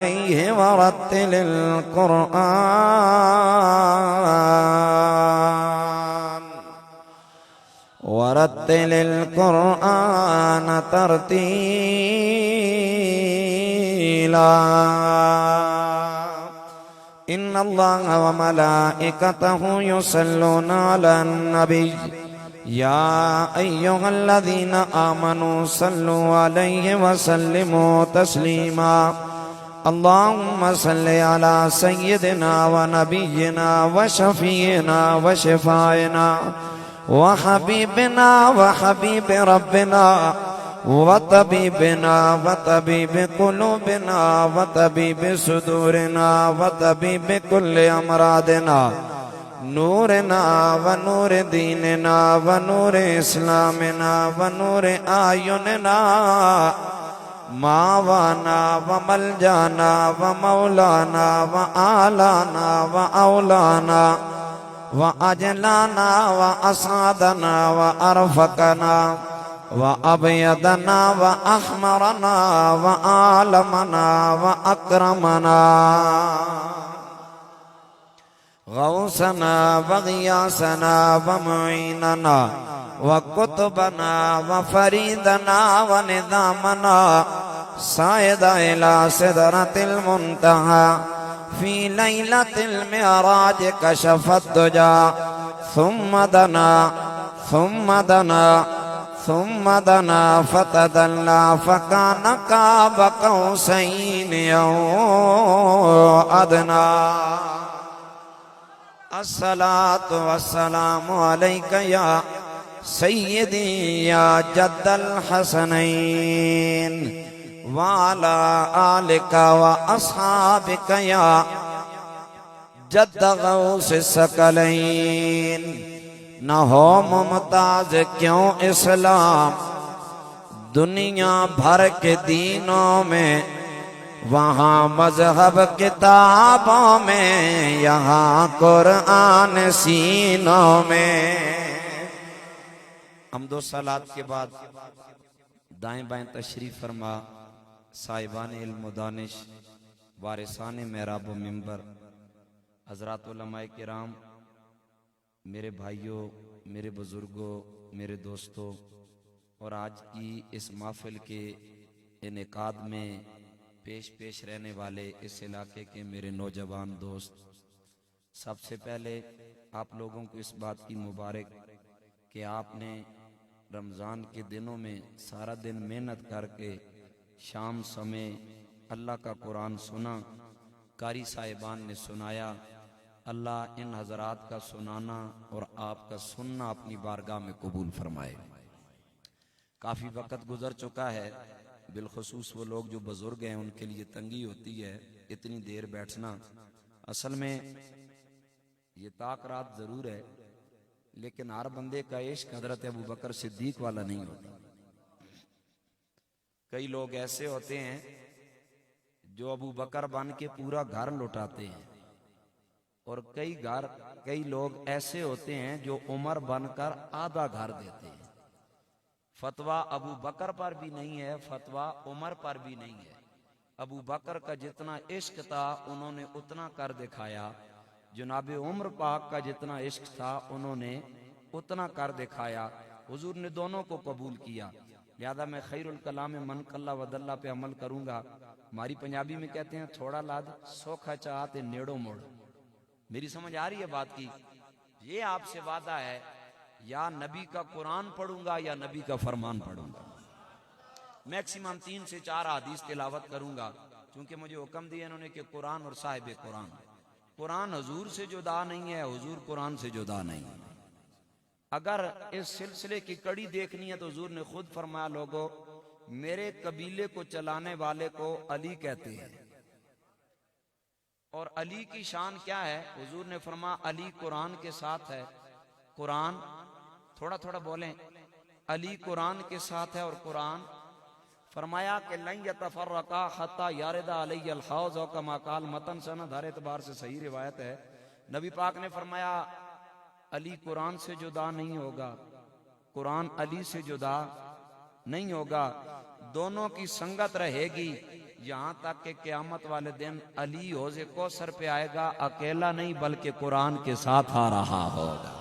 عليه ورتل القرآن ترتيلا إن الله وملائكته يصلون على النبي يا أيها الذين آمنوا صلوا عليه وسلموا تسليما اللهم صل على سيدنا ونبينا وشفينا وشفاعنا وحبيبنا وحبيب ربنا وطبيبنا وطبيب قلوبنا وطبيب صدورنا وطبيب كل أمراضنا نورنا ونور ديننا ونور إسلامنا ونور أعيننا ماوانا وملجانا ومولانا وآلانا وأولانا وأجلانا وأسعدنا وأرفقنا وأبيضنا وأحمرنا وآلمنا وأكرمنا غوثنا وغياثنا ومعيننا وقطبنا وفريدنا ونظامنا صعد إلى سدرة المنتهى في ليلة المعراج كشف الدجى ثم دنا ثم دنا ثم دنا فتدلى فكان قاب قوسين أو أدنى الصلاة والسلام عليك يا سيدي يا جد الحسنين وعلى آلك وأصحابك يا جد غوث الثقلين نہ ہو ممتاز کیوں اسلام دنیا بھر کے دینوں میں وہاں مذہب کتابوں میں یہاں قرآن سینوں میں حمد و صلات کے بعد دائیں بائیں تشریف فرما صاحبان علم و دانش وارثان محراب و منبر حضرات علماء کرام میرے بھائیوں میرے بزرگوں میرے دوستوں اور آج کی اس محفل کے انعقاد میں پیش رہنے والے اس علاقے کے میرے نوجوان دوست سب سے پہلے آپ لوگوں کو اس بات کی مبارک کہ آپ نے رمضان کے دنوں میں سارا دن محنت کر کے شام سمے اللہ کا قرآن سنا قاری صاحبان نے سنایا اللہ ان حضرات کا سنانا اور آپ کا سننا اپنی بارگاہ میں قبول فرمائے کافی وقت گزر چکا ہے بالخصوص وہ لوگ جو بزرگ ہیں ان کے لیے تنگی ہوتی ہے اتنی دیر بیٹھنا اصل میں یہ طاق رات ضرور ہے لیکن ہر بندے کا عشق حضرت ابوبکر صدیق والا نہیں ہوتا کئی لوگ ایسے ہوتے ہیں جو ابوبکر بن کے پورا گھر لٹاتے ہیں اور کئی لوگ ایسے ہوتے ہیں جو عمر بن کر آدھا گھر دیتے ہیں فتویٰ ابو بکر پر بھی نہیں ہے فتویٰ عمر پر بھی نہیں ہے ابو بکر کا جتنا عشق تھا انہوں نے اتنا کر دکھایا جناب عمر پاک کا جتنا عشق تھا انہوں نے اتنا کر دکھایا حضور نے دونوں کو قبول کیا لہذا میں خیر الکلام من کلا ودلہ پہ عمل کروں گا ہماری پنجابی میں کہتے ہیں تھوڑا لاد سوکھا چاہتے نیڑوں موڑ میری سمجھ آ رہی ہے بات کی یہ آپ سے وعدہ ہے یا نبی کا قرآن پڑھوں گا یا نبی کا فرمان پڑھوں گا میکسیمم 3 سے 4 حدیث تلاوت کروں گا چونکہ مجھے حکم دیا انہوں نے کہ قرآن اور صاحب قرآن حضور سے جدا نہیں ہے حضور قرآن سے جدا نہیں ہے اگر اس سلسلے کی کڑی دیکھنی ہے تو حضور نے خود فرمایا لوگوں میرے قبیلے کو چلانے والے کو علی کہتے ہیں اور علی کی شان کیا ہے حضور نے فرمایا علی قرآن کے ساتھ ہے قرآن تھوڑا تھوڑا بولیں علی قرآن کے ساتھ ہے اور قرآن فرمایا کہ لن یتفرقا حتی یارد علی الحوض و کما قال متن سند ہر اعتبار سے صحیح روایت ہے نبی پاک نے فرمایا علی قرآن سے جدا نہیں ہوگا قرآن علی سے جدا نہیں ہوگا دونوں کی سنگت رہے گی یہاں تک کہ قیامت والے دن علی حوض کوثر پہ آئے گا، اکیلا نہیں بلکہ قرآن کے ساتھ آ رہا ہوگا۔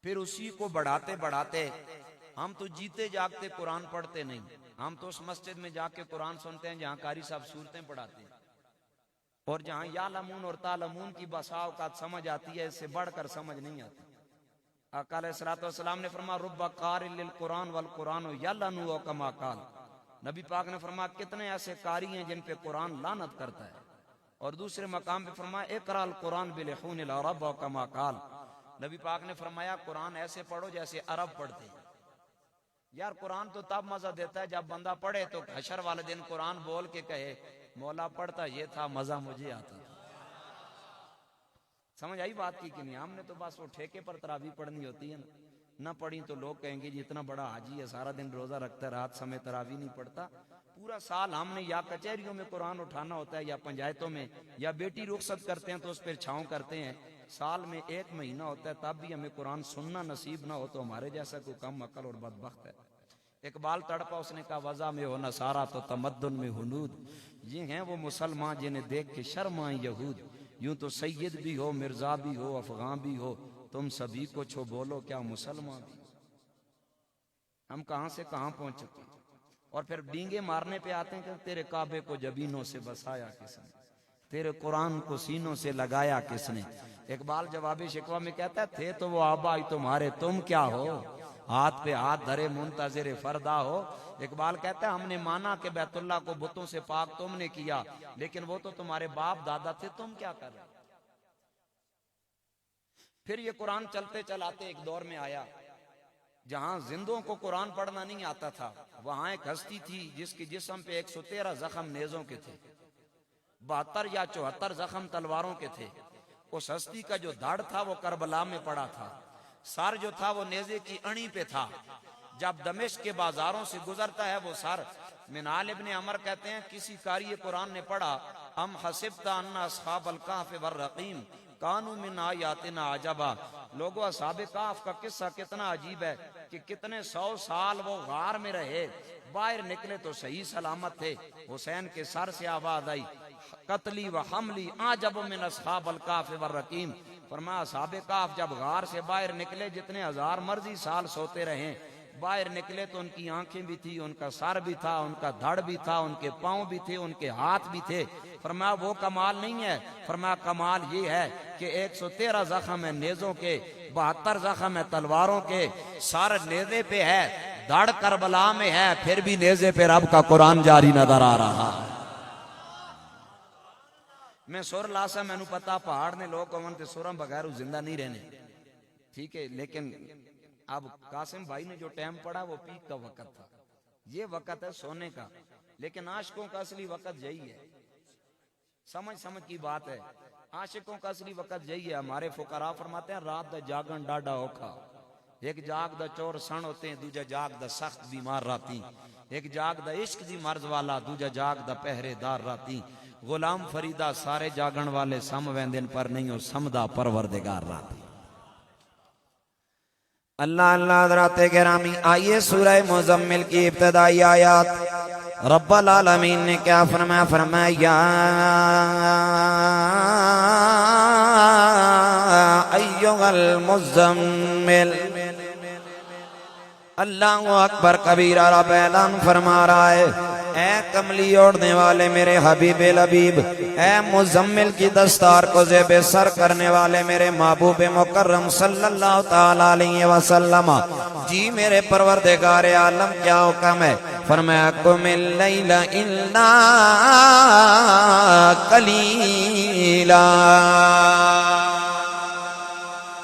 پھر اسی کو بڑھاتے بڑھاتے ہم تو جیتے جاگتے قرآن پڑھتے نہیں، ہم تو اس مسجد میں جا کے قرآن سنتے ہیں جہاں قاری صاحب سورتیں پڑھاتے ہیں، اور جہاں یعلمون اور تعلمون کی بسا اوقات سمجھ آتی ہے، اس سے بڑھ کر سمجھ نہیں آتی۔ آقا علیہ الصلوۃ والسلام نے فرمایا رب قارئ للقرآن والقرآن یلعنو او کما قال، نبی پاک نے فرمایا کتنے ایسے قاری ہیں جن پہ قرآن لعنت کرتا ہے، اور دوسرے مقام پہ فرمایا اقرأ القرآن بلحون العرب او کما قال، نبی پاک نے فرمایا قرآن ایسے پڑھو جیسے عرب پڑھتے ہیں۔ یار قرآن تو تب مزہ دیتا ہے جب بندہ پڑھے تو حشر والے دن قرآن بول کے کہے مولا پڑھتا یہ تھا، مزہ مجھے آتا تھا۔ سمجھ آئی بات کی کہ نہیں؟ ہم نے تو بس وہ ٹھیکے پر تراویح پڑھنی ہوتی ہے نا، نہ پڑھی تو لوگ کہیں گے جی اتنا بڑا حاجی ہے سارا دن روزہ رکھتا ہے رات سمے تراویح نہیں پڑھتا۔ پورا سال ہم نے یا کچہریوں میں قرآن اٹھانا ہوتا ہے یا پنچایتوں میں، یا بیٹی رخصت کرتے ہیں تو اس پر چھاؤں کرتے ہیں، سال میں 1 مہینہ ہوتا ہے تب بھی ہمیں قرآن سننا نصیب نہ ہو تو ہمارے جیسا کوئی کم عقل اور بدبخت ہے۔ اقبال تڑپا، اس نے کہا وضع میں ہو نصارہ تو تمدن میں ہنود، یہ ہیں وہ مسلمان جنہیں دیکھ کے شرم آئیں یہود، یوں تو سید بھی ہو مرزا بھی ہو افغان بھی ہو تم سبھی کو چھو بولو کیا مسلمان بھی۔ ہم کہاں سے کہاں پہنچ چکے ہیں، اور پھر ڈینگے مارنے پہ آتے ہیں کہ تیرے کعبے کو جبینوں سے بسایا کس نے، تیرے قرآن کو سینوں سے لگایا کس نے۔ اقبال جواب شکوہ میں کہتا ہے تھے تو وہ آبائی تمہارے تم کیا ہو، ہاتھ پہ ہاتھ دھرے منتظر فردا ہو۔ اقبال کہتا ہے ہم نے مانا کہ بیت اللہ کو بتوں سے پاک تم نے کیا، لیکن وہ تو تمہارے باپ دادا تھے، تم کیا کر رہے۔ پھر یہ قرآن چلتے چلاتے ایک دور میں آیا جہاں زندوں کو قرآن پڑھنا نہیں آتا تھا، وہاں ایک ہستی تھی جس کی جسم پہ 113 زخم نیزوں کے تھے، 72 یا 74 زخم تلواروں کے تھے۔ اس ہستی کا جو دھڑ تھا وہ کربلا میں پڑا تھا، سر جو تھا وہ نیزے کی اڑی پہ تھا۔ جب دمشق کے بازاروں سے گزرتا ہے وہ سر، منال ابن عمر کہتے ہیں کسی قاری قرآن نے پڑھا ام حسبت ان اصحاب الکہف والرقیم کانوا من آیاتنا عجبا، لوگوں اصحاب کہف کا قصہ کتنا عجیب ہے کہ کتنے 100 سال وہ غار میں رہے، باہر نکلے تو صحیح سلامت تھے۔ حسین کے سر سے آواز آئی قتلی و حملی عجب من اصحاب الکہف والرقیم، فرمایا اصحاب کہف جب غار سے باہر نکلے جتنے 1000 مرضی سال سوتے رہیں، باہر نکلے تو ان کی آنکھیں بھی تھی، ان کا سر بھی تھا، ان کا دھڑ بھی تھا، ان کے پاؤں بھی تھے، ان کے ہاتھ بھی تھے۔ فرمایا وہ کمال نہیں ہے، فرمایا کمال یہ ہے کہ 113 زخم ہے نیزوں کے، 72 زخم ہے تلواروں کے، سر نیزے پہ ہے، دھڑ کربلا میں ہے، پھر بھی نیزے پہ رب کا قرآن جاری نظر آ رہا ہے۔ میں سر لاسا میں نو پتا پہاڑ نے لوگ کون تے سرم بغیر زندہ نہیں رہنے، ٹھیک ہے، لیکن اب قاسم بھائی نے جو ٹائم پڑا وہ پیک کا وقت تھا، یہ وقت ہے سونے کا، لیکن عاشقوں کا اصلی وقت یہی ہے۔ سمجھ کی بات ہے، عاشقوں کا اصلی وقت یہی ہے۔ ہمارے فقراء فرماتے ہیں رات دا جاگن ڈاڈا اوکھا، ایک جاگ دا چور سن ہوتے ہیں، دوجا جاگ دا سخت بیمار راتی، ایک جاگ دا عشق دی مرض والا، دوجا جاگ دا پہرے دار راتی، غلام فریدہ سارے جاگن والے سم ویندن پر نہیں ہو سمدہ پروردگار راتی۔ اللہ اللہ حضرات گرامی، آئیے سورہ مزمل کی ابتدائی آیات۔ رب العالمین نے کیا فرمایا؟ فرمایا ایھا المزمل، اللہ اکبر کبیرہ، رب اعلان فرما رہا ہے اے کملی اوڑھنے والے میرے حبیب لبیب، اے مزمل کی دستار کو زیب سر کرنے والے میرے محبوب مکرم صلی اللہ تعالی علیہ وسلم، جی میرے پروردگار عالم کیا حکم ہے؟ فرمایا قم اللیل الا قلیلا،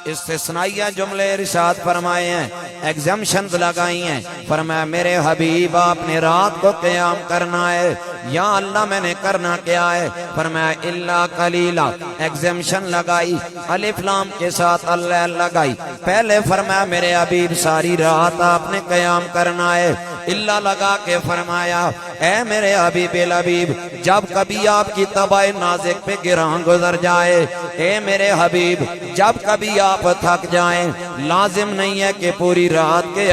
استثنائیہ جملے ارشاد فرمائے ہیں، ایگزمشنز لگائی ہیں۔ فرمایا میرے حبیب آپ نے رات کو قیام کرنا ہے، یا اللہ میں نے کرنا کیا ہے؟ فرمایا الا قلیلا، ایگزمشن لگائی، الف لام کے ساتھ اللہ لگائی۔ پہلے فرمایا میرے حبیب ساری رات آپ نے قیام کرنا ہے، اللہ لگا کے فرمایا اے میرے حبیب لبیب جب کبھی آپ کی طبع نازک پہ گراں گزر جائے، اے میرے حبیب جب کبھی آپ تھک جائیں، لازم نہیں ہے کہ پوری رات کے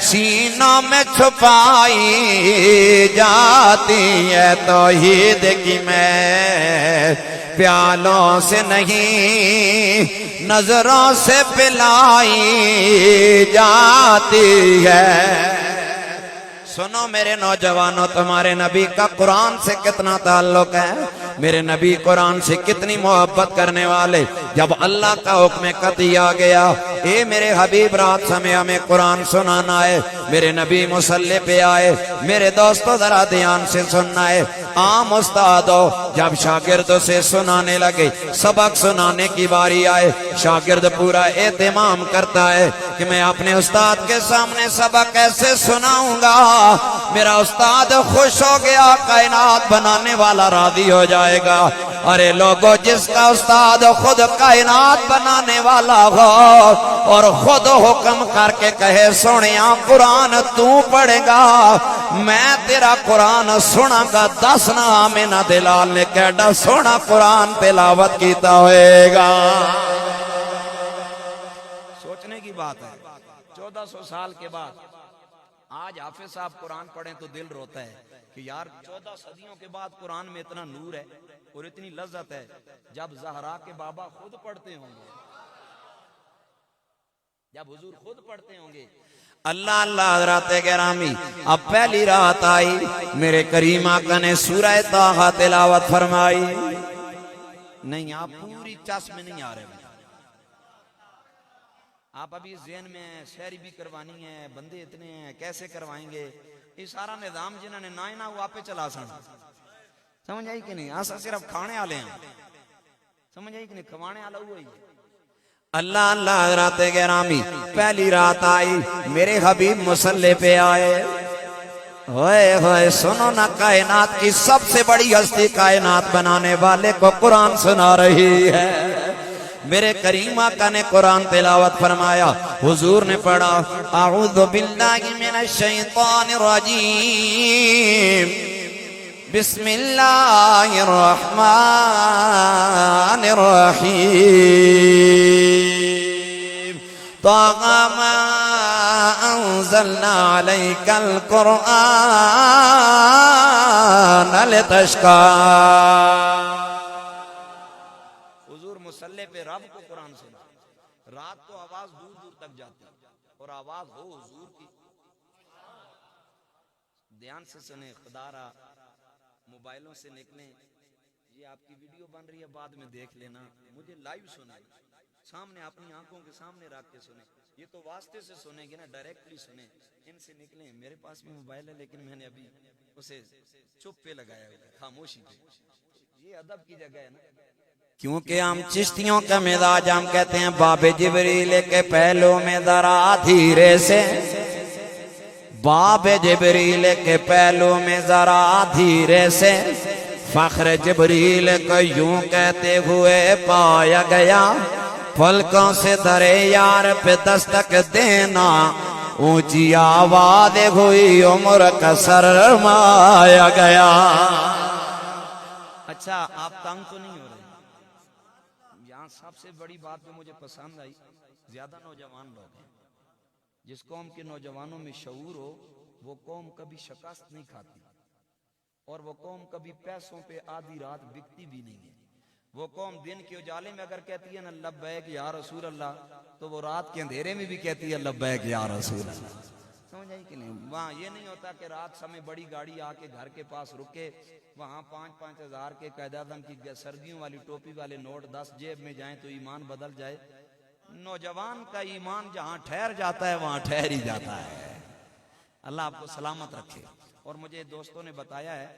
سینوں میں چھپائی جاتی ہے توحید کی میں پیالوں سے نہیں نظروں سے پلائی جاتی ہے۔ سنو میرے نوجوانوں، تمہارے نبی کا قرآن سے کتنا تعلق ہے، میرے نبی قرآن سے کتنی محبت کرنے والے۔ جب اللہ کا حکم قطعی آ گیا، اے میرے حبیب رات سمے ہمیں قرآن سنانا ہے، میرے نبی مصلی پہ آئے۔ میرے دوستو ذرا دھیان سے سننا ہے، عام استادو جب شاگرد سے سنانے لگے، سبق سنانے کی باری آئے، شاگرد پورا اہتمام کرتا ہے کہ میں اپنے استاد کے سامنے سبق کیسے سناؤں گا، میرا استاد خوش ہو گیا، کائنات بنانے والا راضی ہو جائے گا۔ ارے لوگو، جس کا استاد خود کائنات بنانے والا ہو اور خود حکم کر کے کہے سونیا قرآن تو پڑھے گا، میں تیرا قرآن سنا گا، 10 نام نہ دلال نے کہا سونا قرآن تلاوت کیتا ہوئے گا۔ سوچنے کی بات ہے، 1400 سال کے بعد آج حافظ صاحب قرآن پڑھیں تو دل روتا ہے کہ یار 14 صدیوں کے بعد قرآن میں اتنا نور ہے اور اتنی لذت ہے، جب زہرا کے بابا خود پڑھتے ہوں گے، جب حضور خود پڑھتے ہوں گے۔ اللہ اللہ حضرات گرامی، اب پہلی رات آئی، میرے کریم آقا نے سورہ طٰہٰ تلاوت فرمائی۔ نہیں، آپ پوری چس میں نہیں آ رہے، آپ ابھی ذہن میں ہیں شہری بھی کروانی ہے، بندے اتنے ہیں کیسے کروائیں گے، یہ سارا نظام جنہوں نے نہ وہ آپ پہ چلا سن، سمجھ آئی کہ نہیں؟ آسا صرف کھانے والے ہیں، سمجھ آئی کہ نہیں؟ کھوانے والا ہوا ہی ہے۔ اللہ اللہ حضرات گرامی، پہلی رات آئی، میرے حبیب مصلی پہ آئے، ہوئے ہوئے سنو نا، کائنات کی سب سے بڑی ہستی کائنات بنانے والے کو قرآن سنا رہی ہے۔ میرے کریم آقا نے قرآن تلاوت فرمایا، حضور نے پڑھا اعوذ باللہ من الشیطان الرجیم بسم اللہ الرحمن الرحیم طٰہٰ ما انزلنا علیک القرآن لتشقی۔ حضور مصلی پہ رب کو قرآن سنا، رات کو آواز دور دور تک جاتی اور آواز ہو حضور کی، دھیان سے سنیں، خدارہ موبائلوں سے نکلیں، یہ آپ کی ویڈیو بن رہی ہے بعد میں دیکھ لینا، مجھے لائیو سنیں، سامنے اپنی آنکھوں کے سامنے رکھ کے سنیں، یہ تو واسطے سے سنیں گے نا، ڈائریکٹلی سنیں، ان سے نکلیں۔ میرے پاس بھی موبائل ہے لیکن میں نے ابھی اسے چپ پہ لگایا ہوا ہے، خاموشی پہ، یہ ادب کی جگہ ہے نا، کیونکہ ہم چشتیوں کا مزاج ہم کہتے ہیں باب جبریل کے پہلو میں ذرا دھیرے سے، باب جبریل کے پہلو میں ذرا دھیرے سے، فخر جبریل کو یوں کہتے ہوئے پایا گیا، پلکوں سے درے یار پہ دستک دینا، اونچی آواز ہوئی عمر کا سرمایا گیا۔ اچھا آپ تنگ تو نہیں ہو رہے؟ یہاں سب سے بڑی بات جو مجھے پسند آئی، زیادہ نوجوان لوگ ہیں، جس قوم کے نوجوانوں میں شعور ہو وہ قوم کبھی شکست نہیں کھاتی، اور وہ قوم کبھی پیسوں پہ آدھی رات بکتی بھی نہیں ہے۔ وہ قوم دن کے اجالے میں اگر کہتی ہے نا لبیک یا رسول اللہ، تو وہ رات کے اندھیرے میں بھی کہتی ہے لبیک یا رسول اللہ، سمجھ آئی کہ نہیں؟ وہاں یہ نہیں ہوتا کہ رات سمے بڑی گاڑی آ کے گھر کے پاس رکے، وہاں 5-5 ہزار کے قائد اعظم کی سردیوں والی ٹوپی والے نوٹ 10 جیب میں جائیں تو ایمان بدل جائے۔ نوجوان کا ایمان جہاں ٹھہر جاتا ہے وہاں ٹھہر ہی جاتا ہے۔ اللہ آپ کو سلامت رکھے۔ اور مجھے دوستوں نے بتایا ہے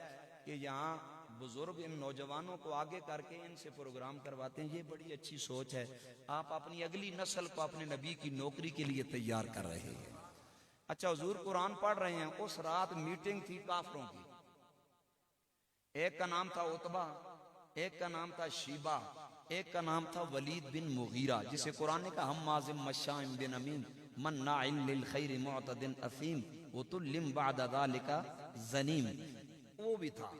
کہ یہاں بزرگ ان نوجوانوں کو آگے کر کے ان سے پروگرام کرواتے ہیں، یہ بڑی اچھی سوچ ہے۔ آپ اپنی اگلی نسل کو اپنے نبی کی نوکری کے لیے تیار کر رہے ہیں۔ اچھا حضور قرآن پڑھ رہے ہیں، اس رات میٹنگ تھی کافروں کی، ایک کا نام تھا عتبہ، ایک کا نام تھا شیبہ، ایک کا نام تھا ولید بن مغیرہ، جسے قرآن نے کہا حماز مشاء بنمیم مناع للخیر معتد اثیم وتل بعد ذلك زنیم، وہ بھی تھا۔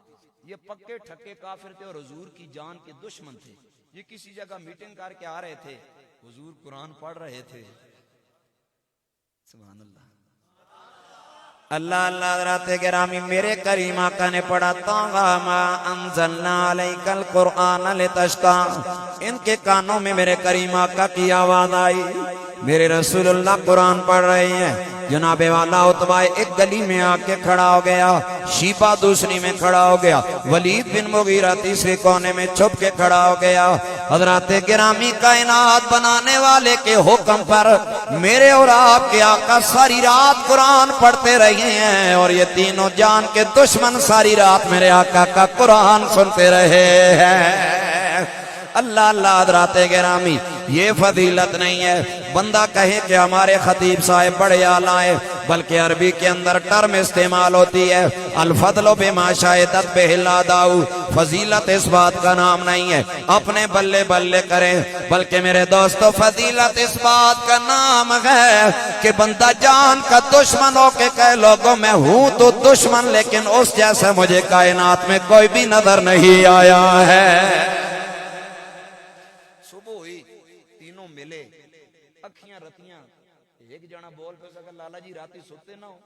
یہ پکے ٹھکے کافر تھے اور حضور کی جان کے دشمن تھے۔ یہ کسی جگہ میٹنگ کر کے آ رہے تھے، حضور قرآن پڑھ رہے تھے، سبحان اللہ. اللہ اللہ حضرات گرامی میرے کریم آقا نے پڑھا طٰہٰ ما انزلنا علیک القرآن لتشقیٰ. ان کے کانوں میں میرے کریم آقا کی آواز آئی. میرے رسول اللہ قرآن پڑھ رہے ہیں. جناب والا عتبہ ایک گلی میں آ کے کھڑا ہو گیا, شیبہ دوسری میں کھڑا ہو گیا, ولید بن مغیرہ تیسرے کونے میں چھپ کے کھڑا ہو گیا. حضرات گرامی کائنات بنانے والے کے حکم پر میرے اور آپ کے آقا ساری رات قرآن پڑھتے رہے ہیں, اور یہ تینوں جان کے دشمن ساری رات میرے آقا کا قرآن سنتے رہے ہیں. اللہ اللہ حضرات گرامی یہ فضیلت نہیں ہے بندہ کہے کہ ہمارے خطیب صاحب بڑے اعلیٰ ہیں, بلکہ عربی کے اندر ٹرم استعمال ہوتی ہے الفضل بما شہدت بہ الاداء. فضیلت اس بات کا نام نہیں ہے اپنے بلے بلے کریں, بلکہ میرے دوستو فضیلت اس بات کا نام ہے کہ بندہ جان کا دشمن ہو کے کہے لوگوں میں ہوں تو دشمن, لیکن اس جیسے مجھے کائنات میں کوئی بھی نظر نہیں آیا ہے. ملے اکھیاں رتیاں ایک جنا بول پہ سکا لالا جی راتی سوتے نہ ہو.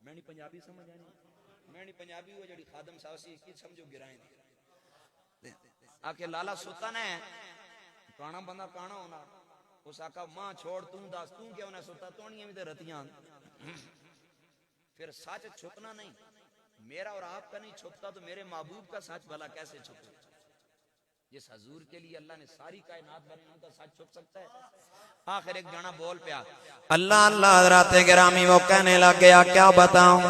میں نہیں پنجابی سمجھ آنی, میں نہیں پنجابی ہو جڑی خادم ساسی کی سمجھو گرائیں دی آکے لالا سوتا نہ ہے کانا بندہ کانا ہونا. اس آکا ماں چھوڑ توں داس توں کیا ہونا سوتا تونیاں بھی تے رتیاں. پھر سچ چھپنا نہیں, میرا اور آپ کا نہیں چھپتا تو میرے محبوب کا سچ بھلا کیسے چھپے. جس حضور کے لیے اللہ نے ساری کائنات بنائی ان کا سچ چھپ سکتا ہے. آخر ایک جانا بول پیا اللہ اللہ حضرات گرامی وہ کہنے لگ گیا کیا بتاؤں.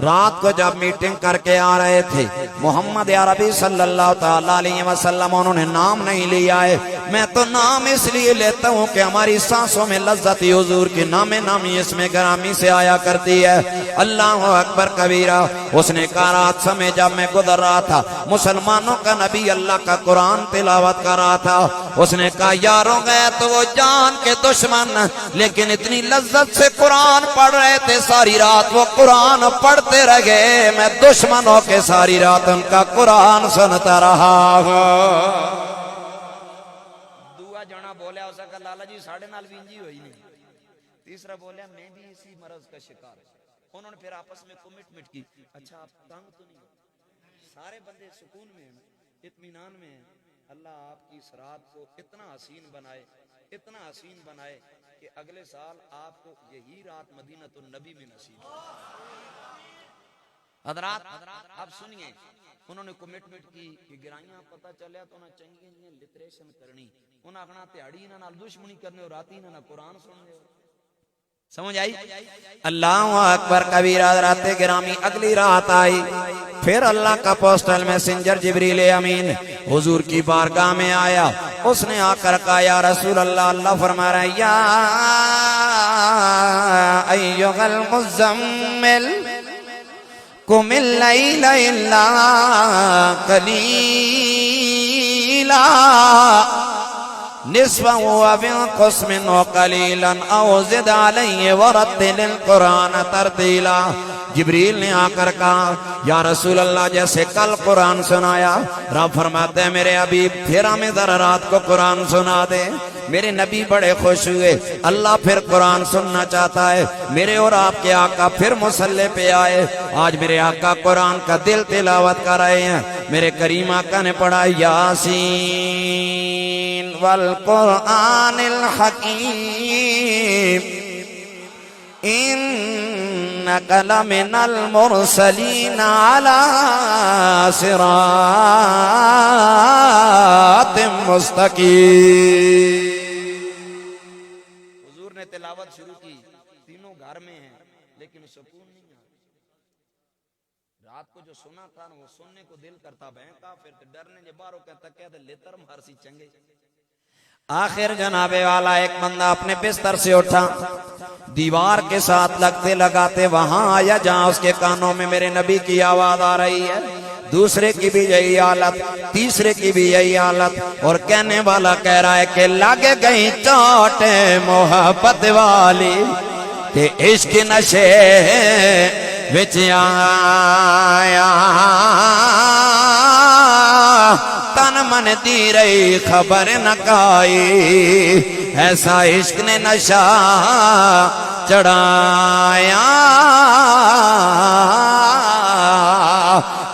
رات کو جب میٹنگ کر کے آ رہے تھے محمد عربی صلی اللہ تعالیٰ علیہ وسلم انہوں نے نام نہیں لیا ہے. میں تو نام اس لیے لیتا ہوں کہ ہماری سانسوں میں لذت حضور کی نام نامی اس میں گرامی سے آیا کرتی ہے. اللہ اکبر کبیرہ. اس نے کہا رات سمے جب میں گزر رہا تھا مسلمانوں کا نبی اللہ کا قرآن تلاوت کر رہا تھا. اس نے کہا یاروں گئے تو وہ جان کے دشمن, لیکن اتنی لذت سے قرآن پڑھ رہے تھے ساری رات وہ قرآن پڑھتے رہ گئے, میں دشمن ہو کے ساری رات ان کا قرآن سنتا رہا ہوں. دعا جانا بولیا اس کا لالا جی ساڑھے نال وینجی ہوئی نہیں. تیسرا بولیا میں بھی اسی مرض کا شکار ہوں. انہوں نے پھر آپس میں کمٹمنٹ کی اچھا آپ تنگ تو نہیں, سارے بندے سکون میں ہیں اطمینان میں ہیں. اللہ آپ کی اس رات کو اتنا حسین بنائے, اتنا حسین بنائے کہ اگلے سال آپ کو یہی رات مدینہ النبی میں نصیب. حضرات اب سنیے انہوں نے کمٹمنٹ کی کہ گرائیاں پتہ چلیا تو نہ چنگیاں جیاں لٹریشن کرنی, انہاں اگنا تیاڑی نہ نال دشمنی کرنے اور راتی نہ قرآن سننے. سمجھ آئی. اللہ اکبر کبیرہ. حضرات گرامی اگلی رات آئی, پھر اللہ کا پوسٹل میسنجر جبریل امین حضور کی بارگاہ میں آیا. اس نے آ کر کہا یا رسول اللہ, اللہ فرما رہا ہے یا ایھا المزمل قم اللیل الا قلیلا نصفه او انقص منه قلیلا او زد علیہ ورتل القرآن ترتیلا. جبریل نے آ کر کہا یا رسول اللہ جیسے کل قرآن سنایا, رب فرماتے ہیں میرے حبیب پھر ہمیں ذرا رات کو قرآن سنا دے. میرے نبی بڑے خوش ہوئے, اللہ پھر قرآن سننا چاہتا ہے. میرے اور آپ کے آقا پھر مصلی پہ آئے. آج میرے آقا قرآن کا دل تلاوت کر رہے ہیں. میرے کریم آقا نے پڑھا یاسین والقرآن الحکیم انک لمن المرسلین علی صراط مستقیم. حضور نے تلاوت شروع کی, تینوں گھر میں ہیں لیکن سکون نہیں ہے. رات کو جو سنا تھا وہ سننے کو دل کرتا بہنکا, پھر ڈرنے کے باہروں کہتا کہتے لیتر مارسی چنگے. آخر جناب والا ایک بندہ اپنے بستر سے اٹھا, دیوار کے ساتھ لگتے لگاتے وہاں آیا جہاں اس کے کانوں میں میرے نبی کی آواز آ رہی ہے. دوسرے کی بھی یہی حالت, تیسرے کی بھی یہی حالت, اور کہنے والا کہہ رہا ہے کہ لگ گئی چوٹ محبت والی کہ عشق نشے وچ آیا, تن من دی رہی خبر نہ کائی, ایسا عشق نے نشہ چڑھایا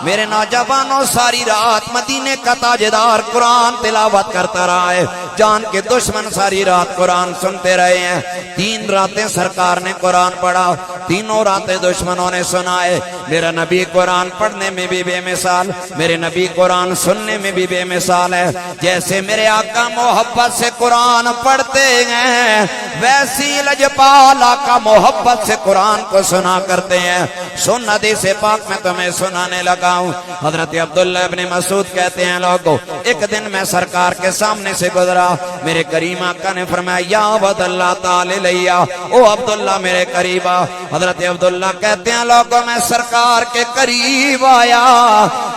میرے نوجوانوں ساری رات مدینے کا تاجدار قرآن تلاوت کرتا رہا ہے جان کے دشمن ساری رات قرآن سنتے رہے ہیں 3 راتیں سرکار نے قرآن پڑھا تینوں راتیں دشمنوں نے سنا ہے میرا نبی قرآن پڑھنے میں بھی بے مثال میرے نبی قرآن سننے میں بھی بے مثال ہے جیسے میرے آقا محبت سے قرآن پڑھتے ہیں ویسی لجپال آقا محبت سے قرآن کو سنا کرتے ہیں سن حدیث پاک میں تمہیں سنانے لگا ہوں حضرت عبداللہ ابن مسعود کہتے ہیں لوگوں ایک دن میں سرکار کے سامنے سے گزرا میرے کریم آقا نے فرمایا یا عبداللہ تعالی لیا او عبداللہ میرے قریب آ حضرت عبداللہ کہتے ہیں لوگوں میں سرکار کے قریب آیا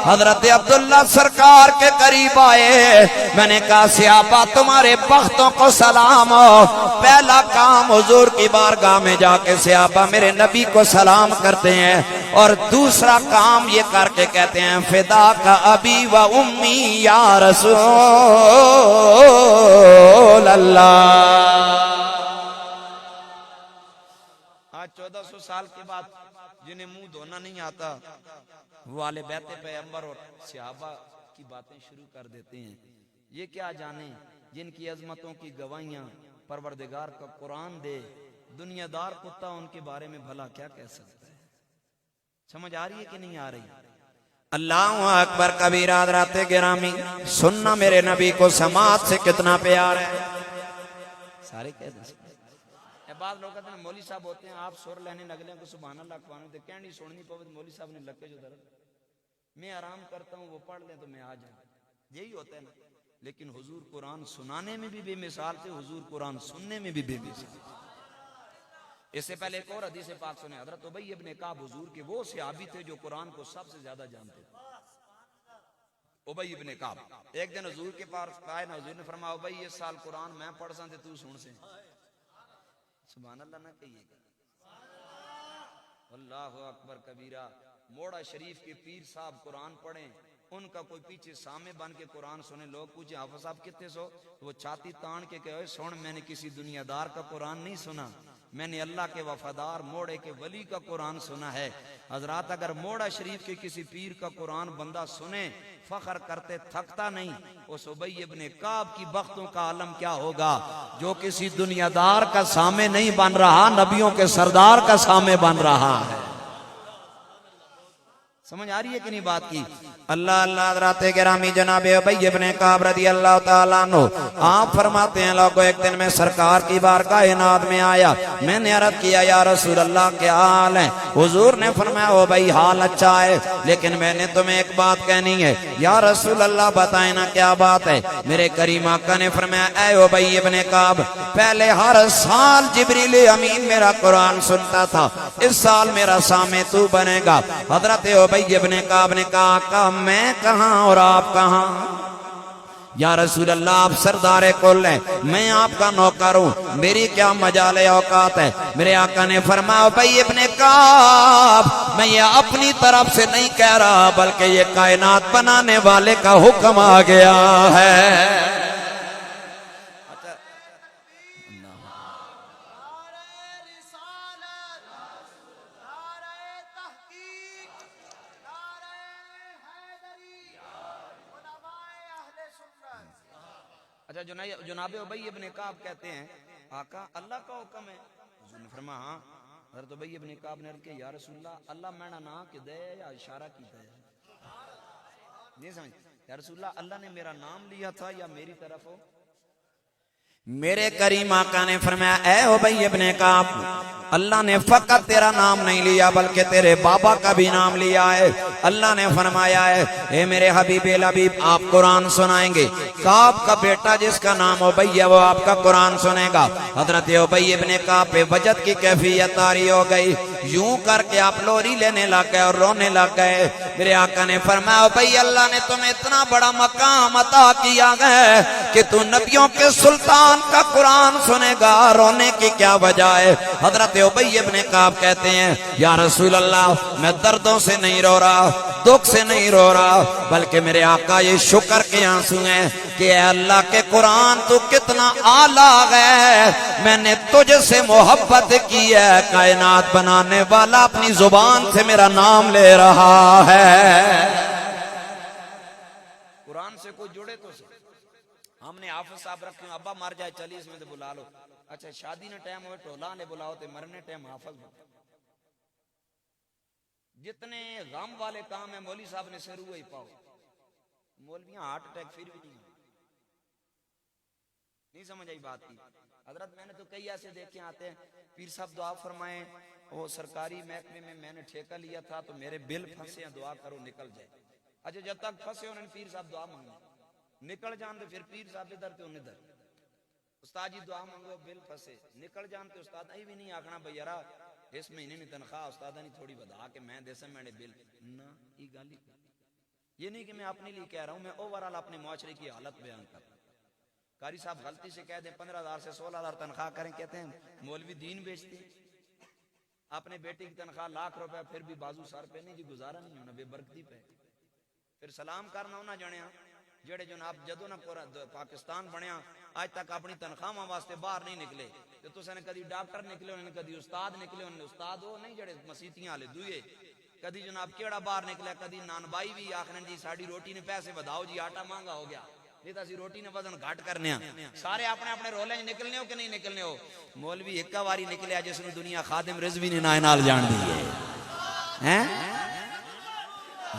حضرت عبداللہ سرکار کے قریب آئے میں نے کہا صحابہ تمہارے بختوں کو سلام پہلا کام حضور کی بارگاہ میں جا کے صحابہ میرے نبی کو سلام کرتے ہیں اور دوسرا کام یہ کر کے کہتے ہیں فدا کا ابی و امی یا رسول اللہ آج 1400 سال کے بعد جنہیں منہ دھونا نہیں آتا وہ آل بیت پیغمبر اور صحابہ کی باتیں شروع کر دیتے ہیں یہ کیا جانے جن کی عظمتوں کی گواہیاں پروردگار کا قرآن دے دنیا دار کتا ان کے بارے میں بھلا کیا کہہ سکتا ہے سمجھ آ رہی ہے کہ نہیں آ رہی اللہ اکبر کبیرہ حضرات گرامی سننا میرے نبی کو سماعت سے کتنا پیار ہے سارے کہہ دیں بعض لوگ کہتے ہیں مولوی صاحب ہوتے ہیں آپ سر لینے لگلے کو سبحان اللہ کہنے دے کہنی سننی پوے مولوی صاحب نے لکے جو درد میں آرام کرتا ہوں وہ پڑھ لیں تو میں آ جاؤں یہی ہوتا ہے نا لیکن حضور قرآن سنانے میں بھی بے مثال تھے حضور قرآن سننے میں بھی بے مثال اس سے پہلے ایک اور حدیث پاک سنے حضرت ابی ابن کعب حضور کے وہ صحابی تھے جو قرآن کو سب سے زیادہ جانتے تھے ابی ابن کعب ایک دن حضور کے پاس آئے نا حضور نے فرمایا ابی اس سال قرآن میں پڑھ سا تو سن سے سبحان اللہ نہ کہیے گا اللہ اکبر کبیرہ موڑا شریف کے پیر صاحب قرآن پڑھیں ان کا کوئی پیچھے سامنے بن کے قرآن سنے لوگ پوچھے حافظ صاحب کتنے سو وہ چھاتی تان کے کہے سن میں نے کسی دنیا دار کا قرآن نہیں سنا میں نے اللہ کے وفادار موڑے کے ولی کا قرآن سنا ہے حضرات اگر موڑا شریف کے کسی پیر کا قرآن بندہ سنے فخر کرتے تھکتا نہیں اس ابی ابن کعب کی بختوں کا عالم کیا ہوگا جو کسی دنیا دار کا سامنے نہیں بن رہا نبیوں کے سردار کا سامنے بن رہا ہے سمجھ آ رہی ہے کہ نہیں بات کی اللہ اللہ حضرات گرامی جناب ابی ابن کعب رضی اللہ تعالیٰ عنہ آپ فرماتے ہیں لوگوں ایک دن میں سرکار کی بارگاہ عناد میں آیا میں نے عرض کیا یا رسول اللہ کیا حال ہے حضور نے فرمایا او بھائی حال اچھا ہے لیکن میں نے تمہیں ایک بات کہنی ہے یا رسول اللہ بتائیں نا کیا بات ہے میرے کریم آقا نے فرمایا اے ابی ابن کعب پہلے ہر سال جبریل امین میرا قرآن سنتا تھا اس سال میرا سامع تو بنے گا حضرت ابی ابن کعب نے کہا آقا میں کہاں اور آپ کہاں یا رسول اللہ آپ سردار کل ہیں میں آپ کا نوکر ہوں میری کیا مجال اوقات ہے میرے آقا نے فرمایا ابی ابن کعب میں یہ اپنی طرف سے نہیں کہہ رہا بلکہ یہ کائنات بنانے والے کا حکم آ گیا ہے اچھا جناب ابی ابن کعب کہتے ہیں آقا اللہ کا حکم ہے حضور نے فرمایا ہاں حضرت ابی ابن کعب نے عرض کیا یا رسول اللہ میں نہ کہ دے یا اشارہ کیتا ہے نہیں سمجھ یا رسول اللہ نے میرا نام لیا تھا یا میری طرف ہو میرے کریم آقا نے فرمایا اے ابی ابن کعب اللہ نے فقط تیرا نام نہیں لیا بلکہ تیرے بابا کا بھی نام لیا ہے اللہ نے فرمایا ہے اے میرے حبیب الحبیب آپ قرآن سنائیں گے کعب کا بیٹا جس کا نام ابی ہے وہ آپ کا قرآن سنے گا حضرت ابی ابن کعب پہ وجد کی کیفیت طاری ہو گئی یوں کر کے آپ لوری لینے لگ گئے اور رونے لگ گئے میرے آقا نے فرمایا ابی اللہ نے تمہیں اتنا بڑا مقام عطا کیا ہے کہ تو نبیوں کے سلطان کا قرآن سنے گا رونے کی کیا وجہ ہے؟ حضرت ابی ابن کعب کہتے ہیں یا رسول اللہ میں دردوں سے نہیں رو رہا، دکھ سے نہیں رو رہا، بلکہ میرے آقا یہ شکر کے آنسو ہیں کہ اے اللہ کے قرآن تو کتنا اعلیٰ ہے، میں نے تجھ سے محبت کی ہے، کائنات بنانے والا اپنی زبان سے میرا نام لے رہا ہے۔ قرآن سے کوئی جڑے تو سے ہم نے حافظ صاحب رکھے ہیں، ابا مر جائے چلی اس میں تو بلا لو، اچھا شادی نہ ٹائم ہوئے ٹولا نے بلاؤ تے مرنے ٹائم حافظ بلاؤ۔ جتنے غم والے کام ہیں مولوی صاحب نے سر ہوئے ہی پاؤ، مولویاں ہارٹ اٹیک پھر بھی نہیں سمجھ آئی بات کی حضرت۔ میں نے تو کئی ایسے دیکھے آتے ہیں پیر صاحب دعا فرمائیں، وہ سرکاری محکمے میں نے ٹھیکہ لیا تھا تو میرے بل پھنسے ہیں، دعا کرو نکل جائے۔ اچھا جب تک پھنسے انہوں نے پیر صاحب دعا مانگی، نکل جان تو پھر پیر صاحب ادھر تے انہیں ادھر، استاد جی دعا مانگو بل پھنسے، نکل جان تو استاد ای بھی نہیں آکھنا بھئی یارا اس مہینے نہیں تنخواہ استادہ نہیں تھوڑی بدا کہ میں دیسے میں نے بل نہ، یہ گالی یہ نہیں کہ میں اپنے لیے کہہ رہا ہوں، میں اوورال اپنے معاشرے کی حالت بیان کر رہا ہوں۔ قاری صاحب غلطی سے کہہ دیں 15,000 سے 16,000 تنخواہ کریں، کہتے ہیں مولوی دین بیچتے ہیں، اپنے بیٹے کی تنخواہ ₹1,00,000 پھر بھی بازو سر پہ نہیں جی گزارا نہیں ہونا، بے برکتی پہ پھر سلام کرنا ہونا جانیا جڑے جناب جدو نہ پاکستان بنیا آج تک اپنی تنخواہ واسطے باہر نہیں نکلے، تو تسے نے کدی ڈاکٹر نکلے انہوں نے کدی استاد نکلے انہوں نے، استاد وہ نہیں جڑے مسیتیاں والے دوئے، کدی جناب کیڑا باہر نکلے، کدی نان بائی بھی آخر جی ساڑی روٹی نے پیسے بداؤ جی آٹا مانگا ہو گیا، یہ تو اسی روٹی نے وزن گھٹ کرنے ہیں، سارے اپنے اپنے رولے نکلنے ہو کہ نہیں نکلنے ہو۔ مولوی ایک واری نکلیا جس نے دنیا خادم رضوی نے نائنال جان دی ہے،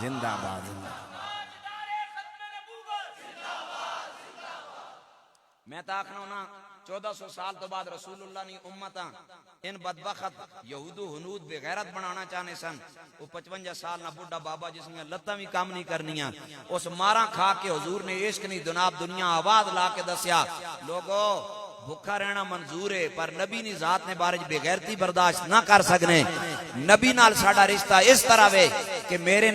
زندہ باد زندہ باد۔ میں تا آخنا ہونا 1400 سال تو بعد رسول اللہ نے امتاں ان بدبخت یہود و ہنود بے غیرت بنانا چاہنے سن، وہ 55 سال نہ بڑھا بابا جس میں لتاں بھی کام نہیں کرنیاں، اس مارا کھا کے حضور نے عشق نہیں جناب دنیا آواز لا کے دسیا لوگو بھکھا رہنا منظور ہے پر نبی نے ذات نے بارج بے غیرتی برداشت نہ کر سکنے، نبی نال ساڑا رشتہ اس طرح وے کہ میرے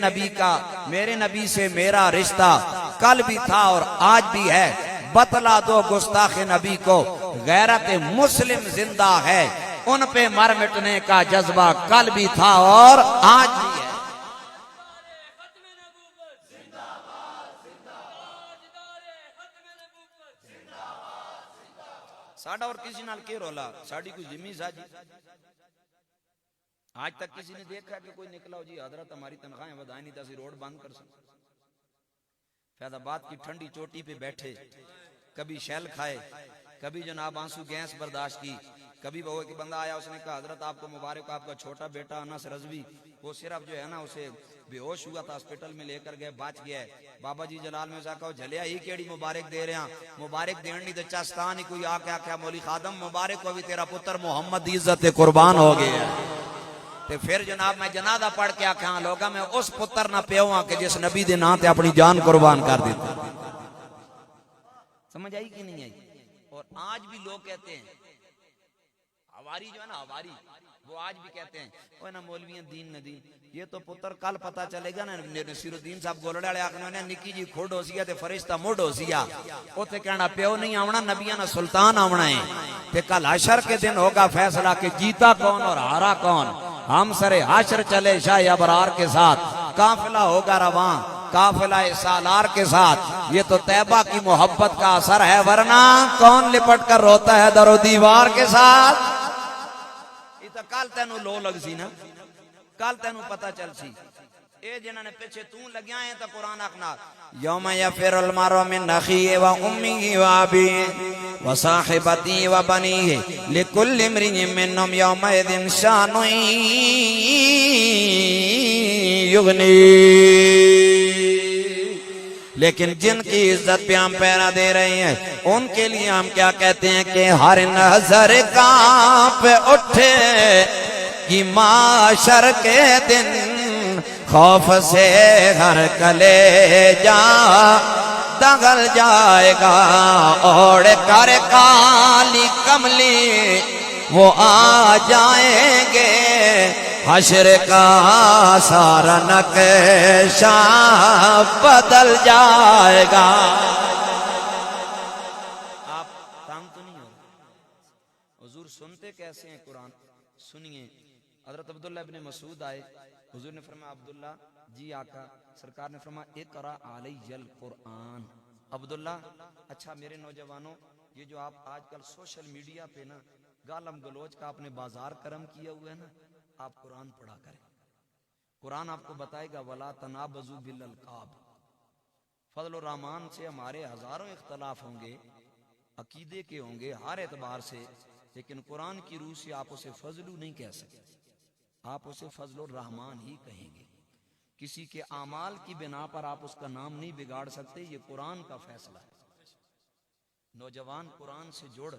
نبی سے میرا رشتہ کل بھی تھا اور آج بھی ہے، بتلا دو گستاخ نبی کو غیرت مسلم زندہ ہے، ان پہ مر مٹنے کا جذبہ کل بھی تھا اور آج بھی ہے۔ ساڑا اور کسی نال کے رولا ساڑی کوئی ذمہ ساجی، آج تک کسی نے دیکھا کہ کوئی نکلا ہو جی حضرت ہماری تنخواہیں ودائیں نہیں تاسی روڈ بند کر سکتے، فیض آباد کی ٹھنڈی چوٹی پہ بیٹھے، کبھی شیل کھائے، کبھی جناب آنسو گیس برداشت کی، کبھی وہ ایک بندہ آیا اس نے کہا حضرت آپ کو مبارک، آپ کا چھوٹا بیٹا انس رضوی وہ صرف جو ہے نا اسے بے ہوش ہوا تھا، ہسپتال میں لے کر گئے بچ گیا ہے، بابا جی جلال میں کہا جھلیا ہی کیڑی مبارک دے رہے ہیں، مبارک دین نہیں تے چستان ہی کوئی آ کے آکھیا مولی خادم مبارک ہو بھی تیرا پتر محمد عزت قربان ہو گیا ہے۔ تے پھر جناب میں جنازہ پڑھ کے آکھاں لوگا میں اس پتر نہ پیو ہاں کہ جس نبی دے نام تے اپنی جان قربان کر دیتا۔ سمجھ آئی کہ نہیں آئی؟ اور آج بھی لوگ کہتے ہیں ہواری جو ہے نا ہواری وہ آج بھی کہتے ہیں وہ نا مولویاں دین نہ دین، یہ تو پتر کل پتہ چلے گا نا نصیر الدین صاحب گولڑے والے آخنے نے نکی جی کھوڑ ہو سیا تے فرشتہ مڈ ہو سیا، اوتے کہنا پیو نہیں آونا نبیاں نہ سلطان آونا ہے، تے کل حشر کے دن ہوگا فیصلہ کہ جیتا کون اور ہارا کون، ہم سرے حشر چلے شاہ ابرار کے ساتھ، قافلہ ہوگا رواں قافلہ سالار کے ساتھ، یہ تو طیبہ کی محبت کا اثر ہے ورنہ کون لپٹ کر روتا ہے در و دیوار کے ساتھ۔ یہ تو کل تینوں لو لگ سی نا، کل تینوں پتہ چل سی، اے جنہاں نے پیچھے توں لگیا ہیں تو قرآن اخنا یوم یفر المرء من اخیہ و امہ و ابیہ و صاحبتہ و بنیہ لکل امرئ منہم یومئذ شأن یغنیہ۔ لیکن جن کی عزت پہ ہم پیرا دے رہے ہیں ان کے لیے ہم کیا کہتے ہیں کہ ہر نظر کانپ اٹھے کہ معاشر کے دن، خوف سے ہر کلیجہ دگل جائے گا، اوڑھ کر کالی کملی وہ آ جائیں گے، حشر کا سارا نقشہ بدل جائے گا۔ آپ تانگ تو نہیں ہو حضور سنتے کیسے ہیں قرآن سنیے. حضرت عبداللہ ابن مسعود آئے, حضور نے فرمایا عبداللہ جی آقا. سرکار نے فرمایا اقرا علی القرآن. عبداللہ اچھا میرے نوجوانوں, یہ جو آپ آج کل سوشل میڈیا پہ نا گالم گلوچ کا آپ نے بازار کرم کیا ہوا ہے نا, آپ قرآن پڑھا کریں. قرآن آپ کو بتائے گا ولا تنابزوا بالالقاب. فضل الرحمان سے ہمارے ہزاروں اختلاف ہوں گے, عقیدے کے ہوں گے, ہر اعتبار سے, لیکن قرآن کی روح سے آپ اسے فضلو نہیں کہہ سکتے, آپ اسے فضل الرحمان ہی کہیں گے. کسی کے اعمال کی بنا پر آپ اس کا نام نہیں بگاڑ سکتے, یہ قرآن کا فیصلہ ہے. نوجوان قرآن سے جوڑ,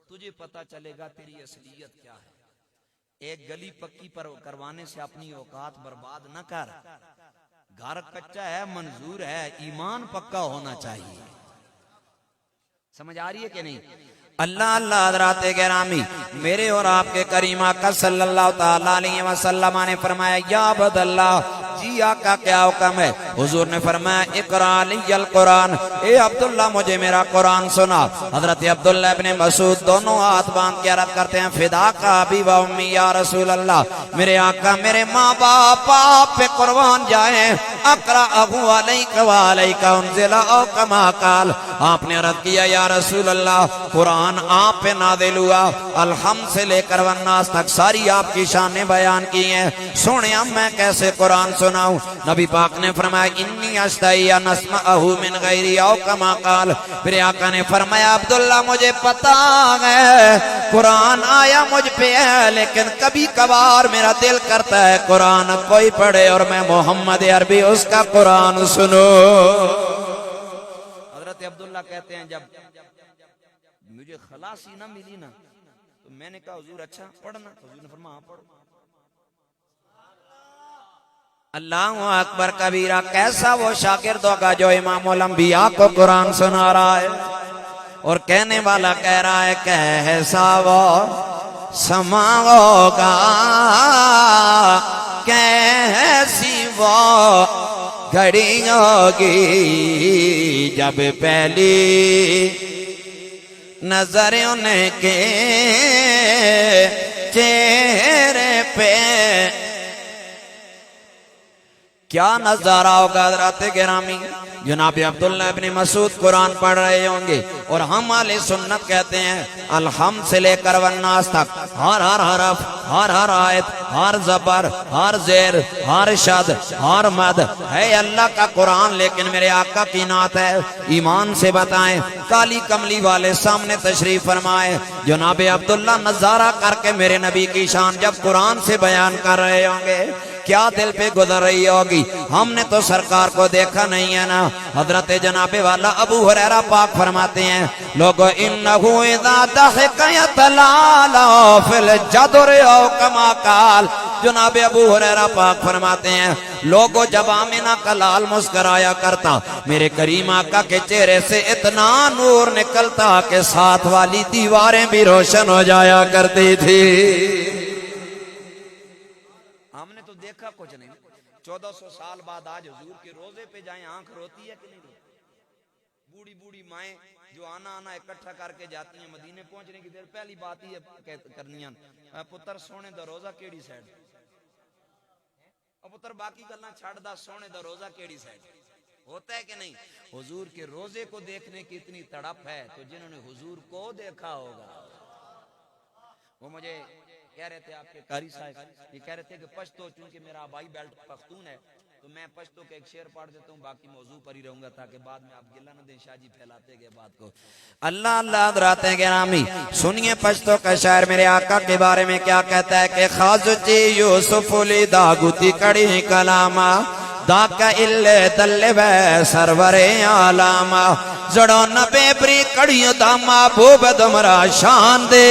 تجھے پتا چلے گا تیری اصلیت کیا ہے. ایک گلی پکی پر کروانے سے اپنی اوقات برباد نہ کر. گھر کچا ہے منظور ہے, ایمان پکا ہونا چاہیے. سمجھ آ رہی ہے کہ نہیں؟ اللہ اللہ حضرات گرامی, میرے اور آپ کے کریم آقا صلی اللہ تعالیٰ علیہ وسلم نے فرمایا یا عبداللہ, جی آقا کیا حکم ہے؟ حضور نے فرمایا اقرا علی القرآن, اے عبداللہ مجھے میرا قرآن سنا. حضرت عبداللہ ابن مسعود دونوں ہاتھ باندھ کے عرض کرتے ہیں فدا کا ابی و امی یا رسول اللہ, میرے آقا میرے ماں باپ آپ پہ قربان جائیں. اقرا اہو علیک و علیک انزل او کما قال. آپ نے عرض کیا یا رسول اللہ قرآن آپ پہ نازل ہوا, الحمد سے لے کر والناس تک ساری آپ کی شانیں بیان کی ہیں. سونے میں کیسے قرآن سناؤں؟ نبی پاک نے فرمایا انی اشتہی ان اسمعہ من غیری او کما قال. پھر آقا نے فرمایا عبداللہ مجھے پتا ہے قرآن آیا مجھ پہ ہے, لیکن کبھی کبھار میرا دل کرتا ہے قرآن کوئی پڑھے اور میں محمد عربی اس کا قرآن سنوں. حضرت عبداللہ کہتے ہیں جب مجھے خلاصی نہ ملی نا تو میں نے کہا حضور اچھا پڑھنا. حضور نے فرمایا ہاں پڑھو. اللہ اکبر کبیرہ. کیسا وہ شاگرد ہوگا جو امام الانبیاء کو قرآن سنا رہا ہے, اور کہنے والا کہہ رہا ہے کیسا وہ سما ہوگا, کیسی وہ گھڑی ہوگی جب پہلی نظر ان کے چہرے پہ. کیا نظارہ ہوگا حضرات گرامی. جناب عبداللہ ابن مسعود قرآن پڑھ رہے ہوں گے, اور ہم اہل سنت کہتے ہیں الحمد سے لے کر والناس تک ہر حرف, ہر آیت, ہر زبر, ہر زیر, ہر شد, ہر مد ہے اللہ کا قرآن, لیکن میرے آقا کی نعت ہے. ایمان سے بتائیں کالی کملی والے سامنے تشریف فرمائے. جناب عبداللہ نظارہ کر کے میرے نبی کی شان جب قرآن سے بیان کر رہے ہوں گے کیا دل پہ گزر رہی ہوگی. ہم نے تو سرکار کو دیکھا نہیں ہے نا. حضرت جناب والا ابو ہریرہ پاک فرماتے ہیں لوگو انہو اذا ضحک یتلالا فی الجدر او کما قال. جناب ابو ہریرہ پاک فرماتے ہیں لوگو جب آمنہ کا لال مسکرایا کرتا میرے کریم آقا کے چہرے سے اتنا نور نکلتا کہ ساتھ والی دیواریں بھی روشن ہو جایا کرتی تھی. ہم نے تو دیکھا کچھ نہیں. 1400 سال بعد آج حضور کے روزے پہ جائیں آنکھ روتی ہے کہ نہیں روتی؟ بوڑھی بوڑھی مائیں جو آنا اکٹھا کر کے جاتی ہیں مدینے پہنچنے کی دیر پہلی بات ہی کرنی ہے پتر سونے دا روزہ کیڑی سائڈ, اور پتر باقی گلاں چھڑ دا سونے دا روزہ کیڑی سائڈ. ہوتا ہے کہ نہیں؟ حضور کے روزے کو دیکھنے کی اتنی تڑپ ہے تو جنہوں نے حضور کو دیکھا ہوگا. وہ مجھے کہہ رہے تھے آپ کے قاری صاحب, یہ کہہ رہے تھے کہ پشتو چونکہ میرا آبائی بیلٹ پختون ہے تو میں پشتو کے ایک شعر پڑھ دیتا ہوں, باقی موضوع پر ہی رہوں گا تاکہ بعد میں آپ گلہ نہ دیں شاہ جی پھیلاتے گئے بات کو. اللہ اللہ حضرات گرامی سنیے پشتو کا شاعر میرے آقا کے بارے میں کیا کہتا ہے کہ خازچی یوسف لی داگوتی کڑی کلاما داکا اللہ دل وے سرور عالاما زڑو نبے بری کڑی داما بوب دمرا شان دے.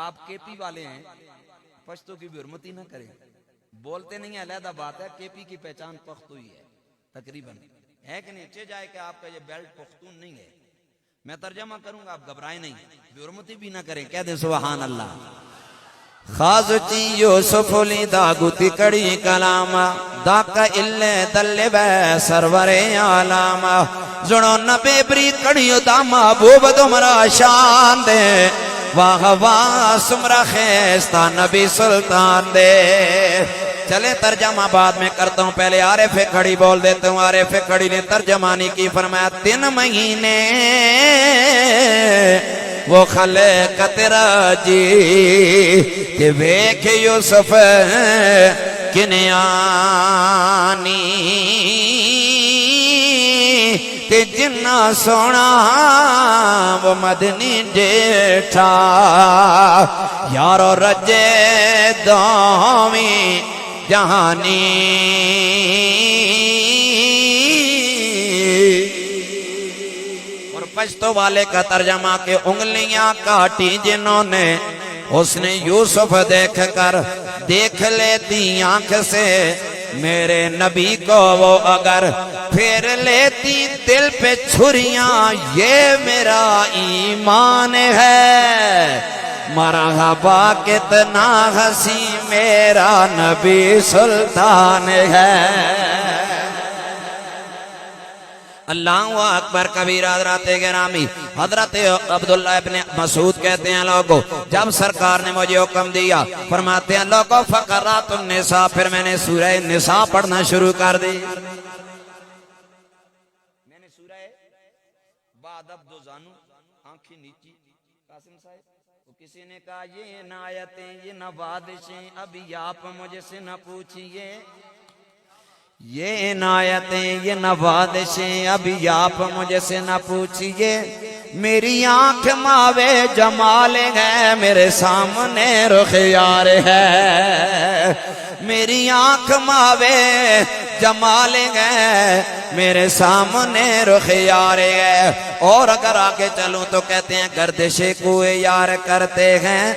آپ کے پی والے ہیں, پشتو کی بھی حرمتی نہ کریں. بولتے نہیں ہیں علیحدہ بات ہے, کے پی کی پہچان پختو ہی ہے تقریباً, ہے کہ نہیں؟ چے جائے کہ آپ کا یہ بیلٹ پختون نہیں ہے. میں ترجمہ کروں گا, آپ گھبرائیں نہیں, بے حرمتی بھی نہ کریں, کہہ دیں سبحان اللہ. خازچی یوسف لی داگوتی کڑی کلاما داکا اللہ دل بے سرور عالاما زنو نبی بری کڑیو دا محبوب تمرا شان دے واہ واہ سمرا خیستہ نبی سلطان دے چلے ترجمہ بعد میں کرتا ہوں پہلے عارف کھڑی بول دیتا ہوں عارف کھڑی نے ترجمانی کی فرمایا 3 مہینے وہ خلقت راجی کہ ویکھ یوسف کنیانی کہ جنہ سونا وہ مدنی جیٹھا یارو رجے دومی جہانی اور پشتو والے کا ترجمہ کہ انگلیاں کاٹی جنہوں نے اس نے یوسف دیکھ کر دیکھ لیتی آنکھ سے میرے نبی کو وہ اگر پھر لیتی دل پہ چھریاں یہ میرا ایمان ہے مرحبا کتنا ہنسی میرا نبی سلطان ہے اللہ اکبر کبیر حضرات گرامی حضرت عبداللہ ابن مسعود کہتے ہیں لوگوں جب سرکار نے مجھے حکم دیا فرماتے ہیں لوگوں فقرات النساء پھر میں نے سورہ نساء پڑھنا شروع کر دی میں نے سورہ بادب دو زانو آنکھیں نیچی قاسم صاحب کسی نے کہا یہ نہ آیتیں یہ نہ وادشیں ابھی آپ مجھے سے نہ پوچھئے یہ عنایتیں یہ نوازشیں ابھی آپ مجھے سے نہ پوچھئے میری آنکھ ماوے جمال ہے میرے سامنے رخ یار ہے میری آنکھ ماوے جمال ہے میرے سامنے رخ یار ہے اور اگر آگے چلوں تو کہتے ہیں گردش کوئے یار کرتے ہیں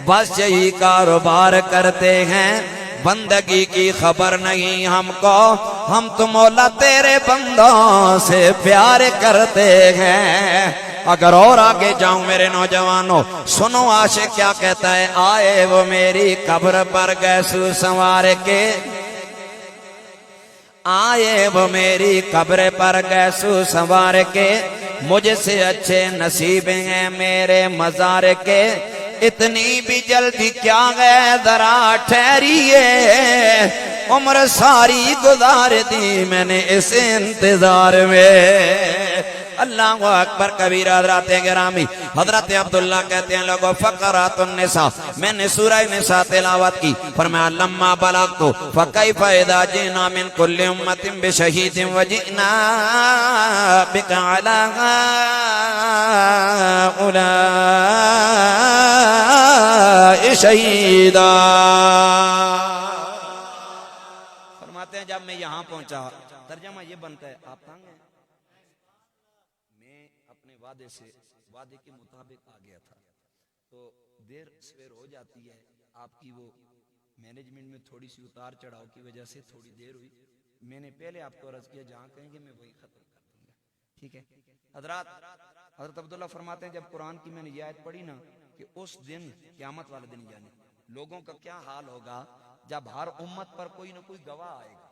بس یہی کاروبار کرتے ہیں بندگی کی خبر نہیں ہم کو ہم تو مولا تیرے بندوں سے پیار کرتے ہیں اگر اور آگے جاؤں میرے نوجوانوں سنو عاشق کیا کہتا ہے آئے وہ میری قبر پر گیسو سنوار کے آئے وہ میری قبر پر گیسو سنوار کے مجھ سے اچھے نصیب ہیں میرے مزار کے اتنی بھی جلدی کیا گئے ذرا ٹھہریے عمر ساری گزار دی میں نے اس انتظار میں اللہ اکبر کبیر حضرات گرامی حضرت عبداللہ کہتے ہیں لوگوں فقرات النساء میں نے سورہ نساء تلاوت کی فرمایا لما بلغتو فکیف اذا جئنا من کل امت بشہید وجئنا بک علی هؤلاء شہیدا فرماتے ہیں جب میں یہاں پہنچا ترجمہ یہ بنتا ہے آپ تانگ ہیں وعدے کے مطابق آ گیا تھا تو دیر سویر ہو جاتی ہے آپ کی وہ مینجمنٹ میں تھوڑی سی اتار چڑھاؤ کی وجہ سے تھوڑی دیر ہوئی میں نے پہلے آپ کو عرض کیا جہاں کہیں گے میں وہی ختم کر دوں گا ٹھیک ہے حضرت عبداللہ فرماتے ہیں جب قرآن کی میں نے یہ آیت پڑھی نا کہ اس دن قیامت والے دن یعنی لوگوں کا کیا حال ہوگا جب ہر امت پر کوئی نہ کوئی گواہ آئے گا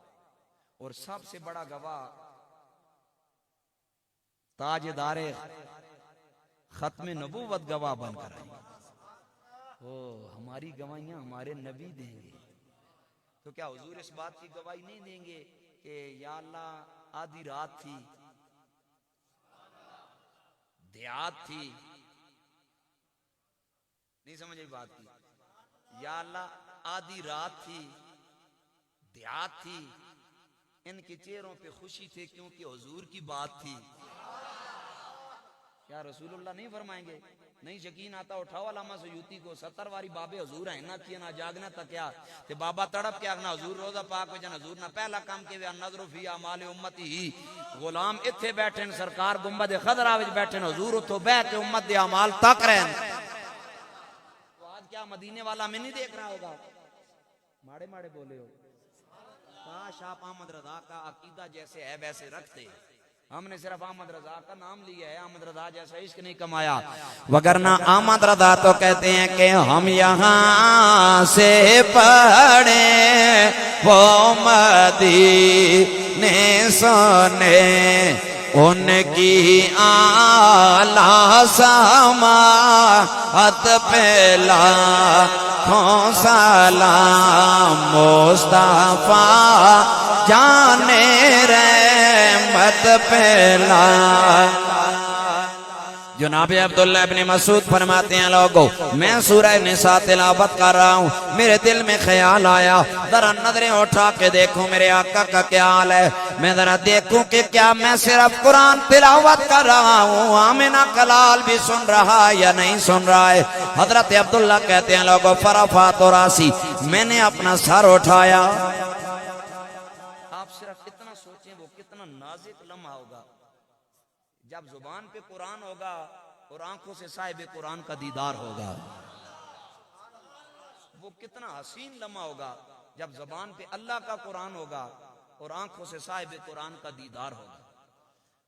اور سب سے بڑا گواہ تاجدار ختم نبوت گواہ بن کر آئی ہماری گواہیاں ہمارے نبی دیں گے تو کیا حضور اس بات کی گواہی نہیں دیں گے کہ یا اللہ آدھی رات تھی دیہات تھی نہیں سمجھے بات کی یا اللہ آدھی رات تھی دیہات تھی ان کے چہروں پہ خوشی تھے کیونکہ حضور کی بات تھی کیا رسول اللہ نہیں فرمائیں گے نہیں یقین آتا اٹھاؤ علامہ سیوطی کو 70 واری بابے حضور ہیں نہ کیا نہ جاگنا تھا کیا تے بابا تڑپ کیا نہ حضور روزہ پاک وجن حضور نہ پہلا کام کے نظر فی اعمال امتی ہی غلام اتھے بیٹھے سرکار گنبد خضرا وچ بیٹھے حضور اتھو بیٹھ کے امت دے اعمال تک رہن تو آج کیا مدینے والا میں نہیں دیکھ رہا ہوگا ماڑے ماڑے بولے ہو کاش آپ احمد رضا کا عقیدہ جیسے ہے ویسے رکھتے ہم نے صرف احمد رضا کا نام لیا ہے احمد رضا جیسا عشق نہیں کمایا وگرنہ احمد رضا تو کہتے ہیں کہ ہم یہاں سے پڑھیں وہ مدینے سونے ان کی اعلیٰ سماعت پہ لاکھوں سلام مصطفیٰ جانے رحمت پہ جناب عبداللہ ابن مسعود فرماتے ہیں لوگوں میں سورہ نساء تلاوت کر رہا ہوں میرے دل میں خیال آیا ذرا نظریں اٹھا کے دیکھوں میرے آقا کا کیا حال ہے میں ذرا دیکھوں کہ کیا میں صرف قرآن تلاوت کر رہا ہوں آمنہ کلال بھی سن رہا یا نہیں سن رہا ہے حضرت عبداللہ کہتے ہیں لوگوں فرفعت راسی میں نے اپنا سر اٹھایا آپ صرف اتنا سوچیں وہ کتنا نازک لمحہ ہوگا جب زبان پہ قرآن ہوگا اور آنکھوں سے صاحب قرآن کا دیدار ہوگا وہ کتنا حسین لمحہ ہوگا جب زبان پہ اللہ کا قرآن ہوگا اور آنکھوں سے صاحب قرآن کا دیدار ہوگا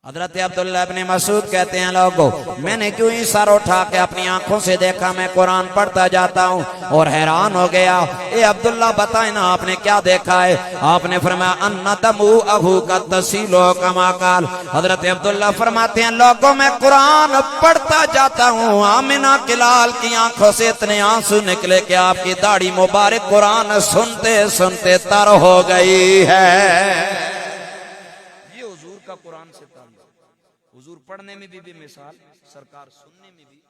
حضرت عبداللہ ابن مسعود کہتے ہیں لوگوں میں نے کیوں ہی سر اٹھا کے اپنی آنکھوں سے دیکھا میں قرآن پڑھتا جاتا ہوں اور حیران ہو گیا اے عبداللہ بتائیں نا آپ نے کیا دیکھا ہے آپ نے فرمایا ان دمو اہو کا تسیلو کما قال حضرت عبداللہ فرماتے ہیں لوگوں میں قرآن پڑھتا جاتا ہوں آمنہ کلال کی آنکھوں سے اتنے آنسو نکلے کہ آپ کی داڑھی مبارک قرآن سنتے سنتے تر ہو گئی ہے یہ حضور کا قرآن سے حضور پڑھنے میں بھی مثال سرکار سننے میں بھی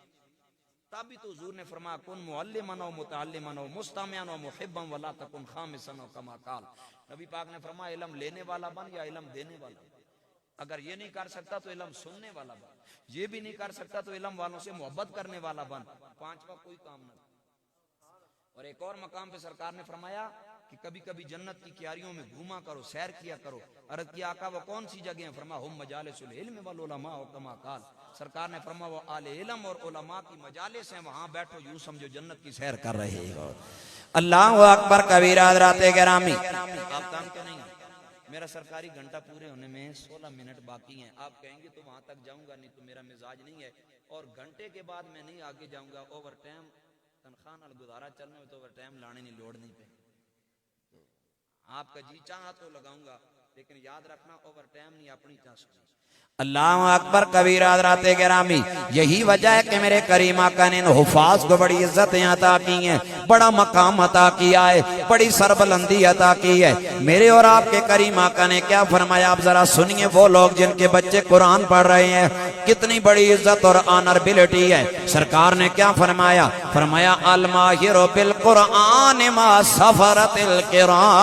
تابی تو حضور نے فرمایا کن معلمن و متعلمن و مستمعن و محبا ولا تکن خامسا کما قال نبی پاک نے فرمایا علم لینے والا بن یا علم دینے والا بن اگر یہ نہیں کر سکتا تو علم سننے والا بن یہ بھی نہیں کر سکتا تو علم والوں سے محبت کرنے والا بن پانچواں کوئی کام نہ اور ایک اور مقام پہ سرکار نے فرمایا کہ کبھی کبھی جنت کی کیاریوں میں گھوما کرو سیر کیا کرو عرض کیا آقا وہ کون سی جگہ ہیں فرمایا ہم مجالس العلم والعلماء کما قال سرکار نے فرمایا وہ اہل علم اور علماء کی مجالس ہیں وہاں بیٹھو یوں سمجھو جنت کی سیر کر رہے ہو اللہ اکبر کبیرہ حضرات گرامی آپ کام کیا نہیں میرا سرکاری گھنٹہ پورے ہونے میں 16 منٹ باقی ہیں آپ کہیں گے تو وہاں تک جاؤں گا نہیں تو میرا مزاج نہیں ہے اور گھنٹے کے بعد میں نہیں آگے جاؤں گا اوور ٹائم تنخواہ نال گزارا چلنے میں تو اوور ٹائم لانے نہیں لوڑ نہیں پہ آپ کا جی چاہا تو لگاؤں گا لیکن یاد رکھنا اوور ٹائم نہیں اپنی چاہ اللہ اکبر کبیرہ حضرات گرامی یہی وجہ ہے کہ میرے کریم آقا نے ان حفاظ کو بڑی عزتیں عطا کی ہیں بڑا مقام عطا کیا ہے بڑی سربلندی عطا کی ہے میرے اور آپ کے کریم آقا نے کیا فرمایا آپ ذرا سنیے وہ لوگ جن کے بچے قرآن پڑھ رہے ہیں کتنی بڑی عزت اور آنربلٹی ہے سرکار نے کیا فرمایا فرمایا الماہر بالقرآن ما سفرت الکرام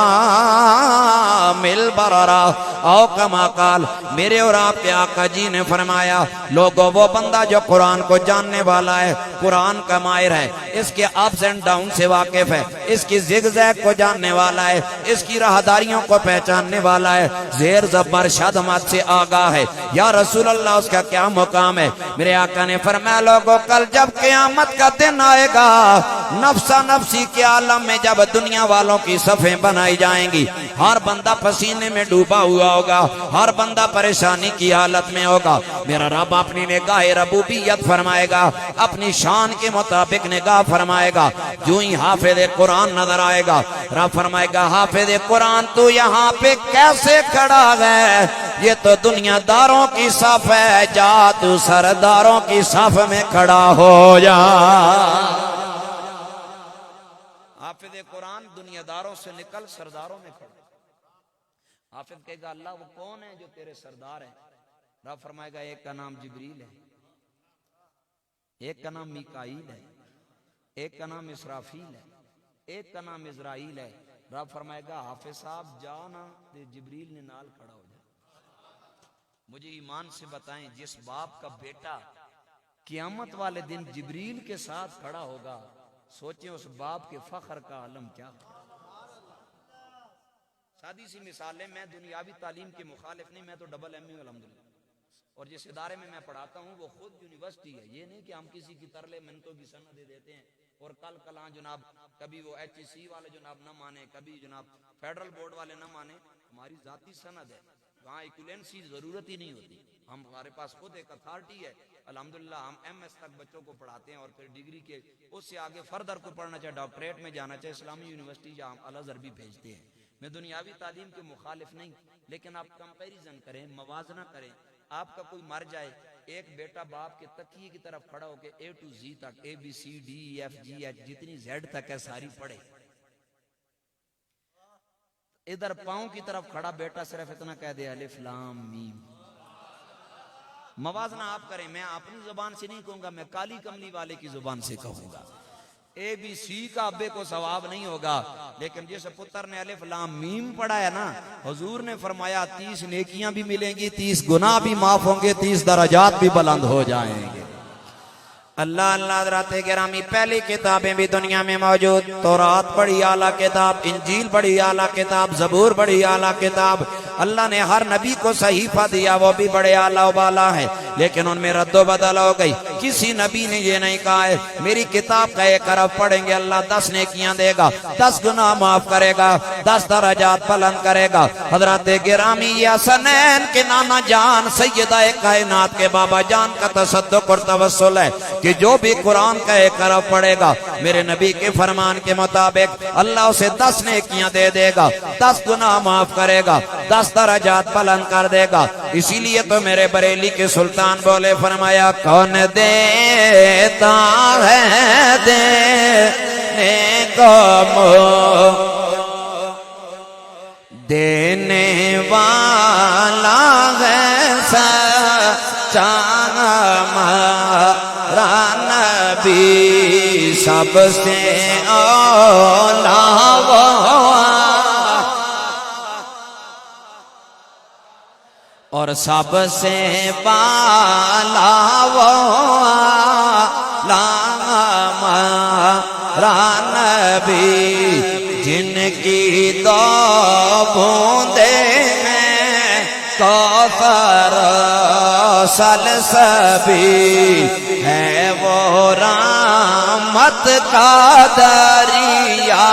البررہ او کما قال میرے اور آپ کے آقا جی نے فرمایا لوگوں وہ بندہ جو قرآن کو جاننے والا ہے قرآن کا ماہر ہے اس کے اپس اینڈ ڈاؤن سے واقف ہے اس کی زگ زیگ کو جاننے والا ہے اس کی راہداریوں کو پہچاننے والا ہے زیر زبر شدمت سے آگاہ ہے یا رسول اللہ اس کا کیا مقام ہے میرے آقا نے فرمایا لوگوں کل جب قیامت کا دن آئے گا نفسا نفسی کے عالم میں جب دنیا والوں کی صفیں بنائی جائیں گی ہر بندہ پسینے میں ڈوبا ہوا ہوگا ہر بندہ پریشانی کی حالت میں ہوگا میرا رب اپنی نگاہ ربوبیت فرمائے گا اپنی شان کے مطابق نگاہ فرمائے گا جو ہی حافظ قرآن نظر آئے گا رب فرمائے گا حافظ قرآن تو یہاں پہ کیسے کھڑا ہے یہ تو دنیا داروں کی صف ہے جا تو سرداروں کی صف میں کھڑا ہو جا حافظ قرآن دنیا داروں سے نکل سرداروں میں کھڑا حافظ کہے گا اللہ وہ کون ہے جو تیرے سردار ہیں رب فرمائے گا ایک کا نام جبریل ہے ایک کا نام میکائیل ہے ایک کا نام اسرافیل ہے ایک کا نام اسرائیل ہے رب فرمائے گا حافظ صاحب جانا جبریل نے نال کھڑا ہو جائے مجھے ایمان سے بتائیں جس باپ کا بیٹا قیامت والے دن جبریل کے ساتھ کھڑا ہوگا سوچیں اس باپ کے فخر کا عالم کیا ہوگا سادی سی مثال ہے میں دنیاوی تعلیم کے مخالف نہیں میں تو ڈبل ایم یو الحمدللہ اور جس ادارے میں پڑھاتا ہوں وہ خود یونیورسٹی ہے یہ نہیں کہ ہم کسی کی ترلے منتوں کی سند دے دیتے ہیں اور کل کلاں جناب کبھی وہ ایچ ای سی والے جناب نہ مانے کبھی جناب فیڈرل بورڈ والے نہ مانے ہماری ذاتی سند ہے وہاں ایکولینسی ضرورت ہی نہیں ہوتی ہمارے پاس خود ایک اتھارٹی ہے الحمدللہ ہم ایم ایس تک بچوں کو پڑھاتے ہیں اور پھر ڈگری کے اس سے آگے فردر کو پڑھنا چاہے ڈاکٹریٹ میں جانا چاہے اسلامی یونیورسٹی جہاں ہم الازہر بھی بھیجتے ہیں میں دنیاوی تعلیم کے مخالف نہیں لیکن آپ کمپیریزن کریں موازنہ کریں آپ کا کوئی مر جائے، ایک بیٹا باپ کے تکیے کی طرف کھڑا ہو کے A to Z تک ABCDEFGH جتنی Z تک ہے ساری پڑھے، ادھر پاؤں کی طرف کھڑا بیٹا صرف اتنا کہہ دے الف لام میم۔ موازنہ آپ کریں، میں اپنی زبان سے نہیں کہوں گا، میں کالی کملی والے کی زبان سے کہوں گا۔ ABC کا ابے کو ثواب نہیں ہوگا، لیکن جس پتر نے الف لام میم پڑھا ہے نا، حضور نے فرمایا 30 نیکیاں بھی ملیں گی، 30 گناہ بھی معاف ہوں گے، 30 درجات بھی بلند ہو جائیں گے۔ اللہ اللہ حضرات گرامی، پہلی کتابیں بھی دنیا میں موجود، تورات بڑی اعلیٰ کتاب، انجیل بڑی اعلیٰ کتاب، زبور بڑی اعلیٰ کتاب، اللہ نے ہر نبی کو صحیفہ دیا، وہ بھی بڑے اعلیٰ و بالا ہیں، لیکن ان میں رد و بدل ہو گئی۔ کسی نبی نے یہ نہیں کہا ہے میری کتاب کا 1 حرف پڑھیں گے اللہ 10 نیکیاں دے گا، 10 گناہ معاف کرے گا، 10 درجات بلند کرے گا۔ حضرات گرامی، یہ حسنین کے نانا جان سیدہ کائنات کے بابا جان کا تصدق اور توسل ہے کہ جو بھی قرآن کا 1 حرف پڑھے گا میرے نبی کے فرمان کے مطابق اللہ اسے 10 نیکیاں دے دے گا، 10 گناہ معاف کرے گا، 10 درجات بلند کر دے گا۔ اسی لیے تو میرے بریلی کے سلطان بولے، فرمایا کون دیتا ہے دینے کو دینے والا ہے سچا ہمارا نبی، سب سے اولا اور سب سے بالا ہمارا نبی، جن کی 2 بوندیں ہیں کوثر سلسبی، ہے وہ رحمت کا دریا۔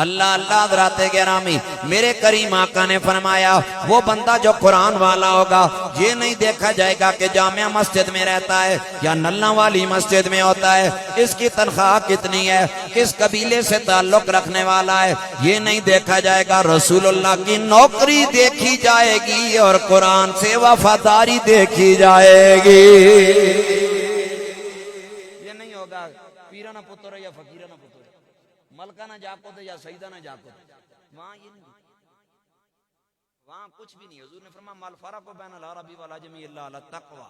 اللہ اللہ حضرات گرامی، میرے کریم آقا نے فرمایا وہ بندہ جو قرآن والا ہوگا یہ نہیں دیکھا جائے گا کہ جامعہ مسجد میں رہتا ہے یا نلہ والی مسجد میں ہوتا ہے، اس کی تنخواہ کتنی ہے، کس قبیلے سے تعلق رکھنے والا ہے، یہ نہیں دیکھا جائے گا۔ رسول اللہ کی نوکری دیکھی جائے گی اور قرآن سے وفاداری دیکھی جائے گی۔ یہ نہیں ہوگا پیرانہ پتر یا فقیرانہ پتر، ملکہ نہ جاکو دے یا سیدہ نہ جاکو دے، وہاں یہ نہیں، وہاں کچھ بھی نہیں۔ حضور نے فرمایا مال فرق بین العربی والعجمی الا علی التقوی۔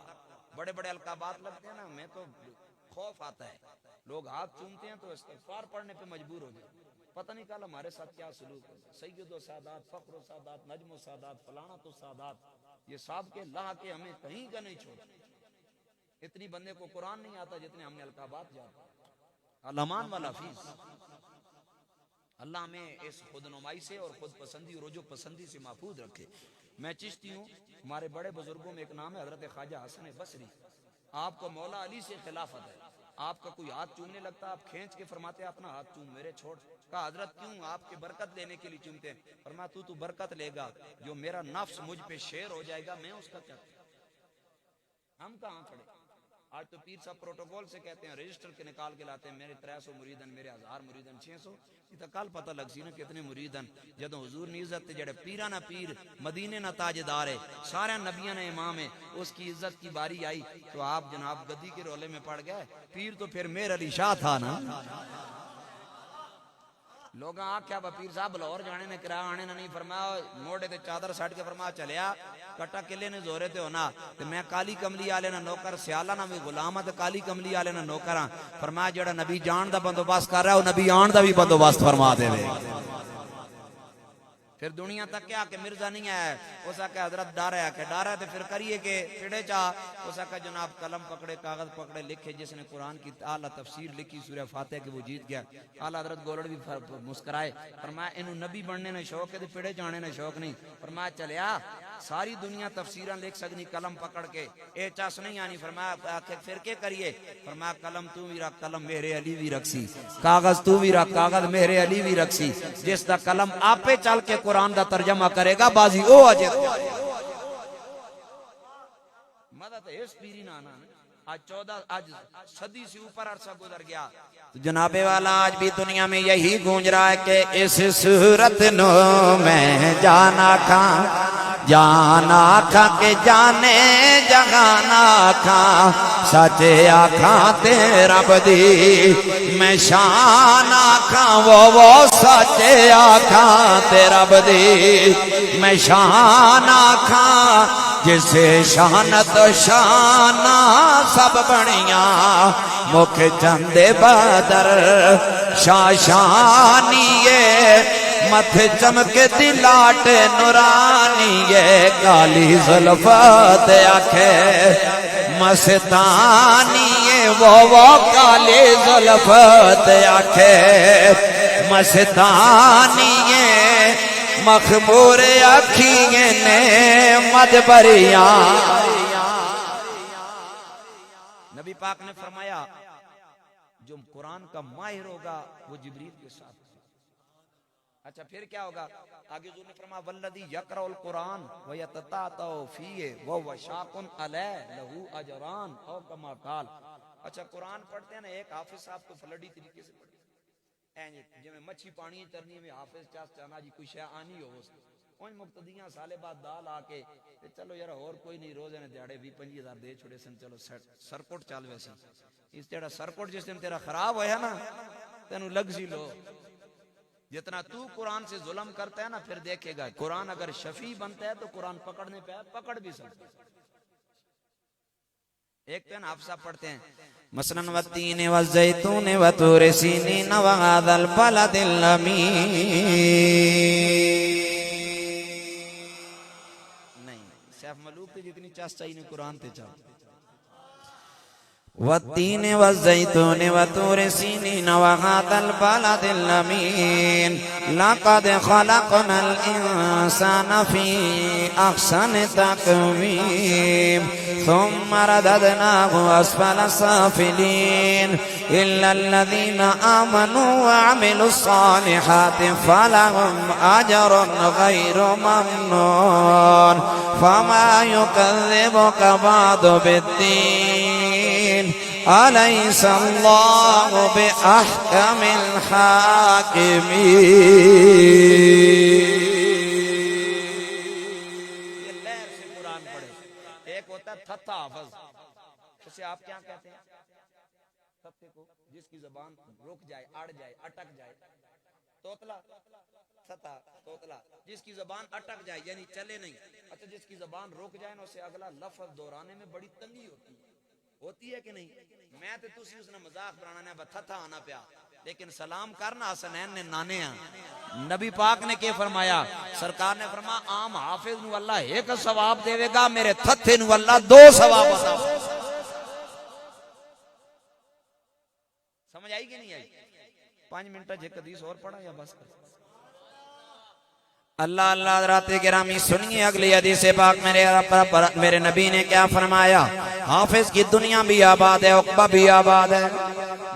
بڑے بڑے القابات لگتے ہیں نا، میں تو خوف آتا ہے، لوگ ہاتھ چومتے ہیں تو استغفار پڑھنے پہ مجبور ہو جائے، پتہ نہیں کل ہمارے ساتھ کیا سلوک ہے۔ سید و سادات، فخر و سادات، نجم و سادات، فلانت و سادات، یہ سب کے لا کے ہمیں کہیں کا نہیں چھوڑ۔ اتنی بندے کو قرآن نہیں آتا جتنے ہم نے القابات جاتا۔ علمان والا فیس، اللہ ہمیں اس خود نمائی سے اور خود پسندی اور رجوع پسندی سے محفوظ رکھے۔ میں چشتی ہوں، ہمارے بڑے بزرگوں میں ایک نام ہے حضرت خواجہ حسن بصری، آپ کو مولا علی سے خلافت ہے، آپ کا کوئی ہاتھ چومنے لگتا آپ کھینچ کے فرماتے اپنا ہاتھ چوم میرے چھوڑ۔ کہا حضرت کیوں؟ آپ کی برکت لینے کے لیے چومتے ہیں۔ فرمایا تو برکت لے گا، جو میرا نفس مجھ پہ شیر ہو جائے گا میں اس کا کیا کروں؟ ہم کہاں کھڑے؟ آج تو پیر صاحب پروٹوکول سے کہتے ہیں، رجسٹر کے نکال کے لاتے ہیں، میرے 300 مریدن، میرے 1000 مریدن، 600، یہ تو کل پتہ لگ سی نا کتنے مریدن۔ جدوں حضور نے عزت تے جڑے پیرانہ پیر مدینے نہ تاجدار ہے، سارے نبیاں نے امام ہے، اس کی عزت کی باری آئی تو آپ جناب گدی کے رولے میں پڑ گئے۔ پیر تو پھر میر علی شاہ تھا نا۔ لوگ آکھیا با پیر صاحب لاہور جانے نے کرا آنے نہ نہیں، فرمایا موڑے تے چادر سٹ کے فرمایا چلیا کٹا کلے نے زورے تے ہونا تے میں کالی کملی والے نہ نوکر، سیالہ نہ بھی غلام تے کالی کملی والے نہ نوکر ہاں۔ فرمایا جڑا نبی جان دا بندوبست کر رہا ہے وہ نبی آن دا بھی بندوبست فرما دے وے۔ پھر دنیا تک کیا کہ مرزا نہیں ہے، اس کا کہ حضرت ڈر ہے، کہ ڈر ہے تو پھر کریے کہ پھڑے چاہ، اس کا جناب قلم پکڑے کاغذ پکڑے لکھے، جس نے قرآن کی اعلیٰ تفسیر لکھی سورہ فاتحہ کہ وہ جیت گیا۔ اعلیٰ حضرت گولڑ بھی مسکرائے، فرمایا انہوں نبی بننے نے شوق ہے تو پھڑے جانے نے شوق نہیں۔ فرمایا چلیا ساری دنیا تفسیریں لکھ سکنی قلم پکڑ کے، اے چاس نہیں آنی۔ فرمایا پھر کے کریے؟ فرمایا قلم تو بھی رکھ، قلم میرے علی بھی رکھسی، کاغذ تو بھی رکھ، کاغذ میرے علی بھی رکھسی، جس دا قلم آپے چل کے قرآن دا ترجمہ کرے گا بازی او اجے۔ مدد اس پیری نہ آنا، آج 14 آج صدی سے اوپر عرصہ گزر گیا. جناب والا آج بھی دنیا میں یہی گونج رہا ہے کہ اس صورت نو میں جانا کہ جانے جگانا کھاں سچے آکھاں تیرا بدی میں شان آکھاں وہ سچے آکھاں تیرا بدی میں شان آکھاں جسے شانت شانہ سب بڑیاں مکھ چندے بدر شاشانیے متھ چمک دلاٹ نورانیے کالی زلفت آنکھیں مستانیے وہ کالی زلفت آنکھیں مستانیے مخمور اکھیے نے مدبریاں. نبی پاک نے فرمایا جو قرآن کا ماہر ہوگا وہ جبریل کے ساتھ. اچھا پھر کیا ہوگا آگے جو نے فرمایا والذی یقرأ القرآن ویتتعتع فیہ وہو شاق علیہ لہو اجران او کما قال. اچھا قرآن پڑھتے ہیں نا ایک حافظ صاحب تو فلڈی طریقے سے پڑھتے ہیں جو میں مچھی پانی چرنی میں حافظ چاس چانا جی کوئی شے آنی ہو ان مقتدیاں سالے بعد دال آ کے چلو یار اور کوئی نہیں روزے نے دیہڑے 20-25 دے چھوڑے سن چلو سرکٹ چل ویسے اس تیرا سرکٹ جس دن تیرا خراب ہویا نا تینوں لگ سی لو جتنا تو قرآن سے ظلم کرتا ہے نا پھر دیکھے گا قرآن اگر شفیع بنتا ہے تو قرآن پکڑنے پہ پکڑ بھی سکتا ہے. ایک پین حافظہ پڑھتے ہیں مثلاً والتین والزیتون وطور سینین وهذا البلد الامین. نہیں سیف ملوک تے جتنی چاس چاہیے نے قرآن تے چاہ والتین والزیتون وطور سینین وهذا البلد الامین لقد خلقنا الانسان فی احسن تقویم ثم رددناه اسفل سافلین الا الذين آمنوا وعملوا الصالحات فلهم اجر غیر ممنون فما يكذبك بعد بالدين أليس الله بأحكم الحاكمين. تھتھا حافظ اسے آپ کیا کہتے ہیں تھتھے کو جس کی زبان رک جائے اڑ جائے اٹک جائے توتلا تھتھا توتلا جس کی زبان اٹک جائے یعنی چلے نہیں. اچھا جس کی زبان رک جائے نا اسے اگلا لفظ دہرانے میں بڑی تنگی ہوتی ہے کہ نہیں. میں تے تسی اس نے مذاق بنانا نے تھتھا آنا پیا لیکن سلام کرنا حسنین نے نانے ہیں. نبی پاک نے کیا فرمایا سرکار نے فرمایا عام حافظ نو اللہ ایک ثواب دے گا میرے تھتھے نو اللہ 2 ثواب عطا. سمجھ آئی کہ نہیں آئی؟ 5 منٹ ایک حدیث اور پڑھا یا بس اللہ اللہ حضرات گرامی سنیے اگلی حدیث پاک میرے نبی نے کیا فرمایا. حافظ کی دنیا بھی آباد ہے عقبہ بھی آباد ہے.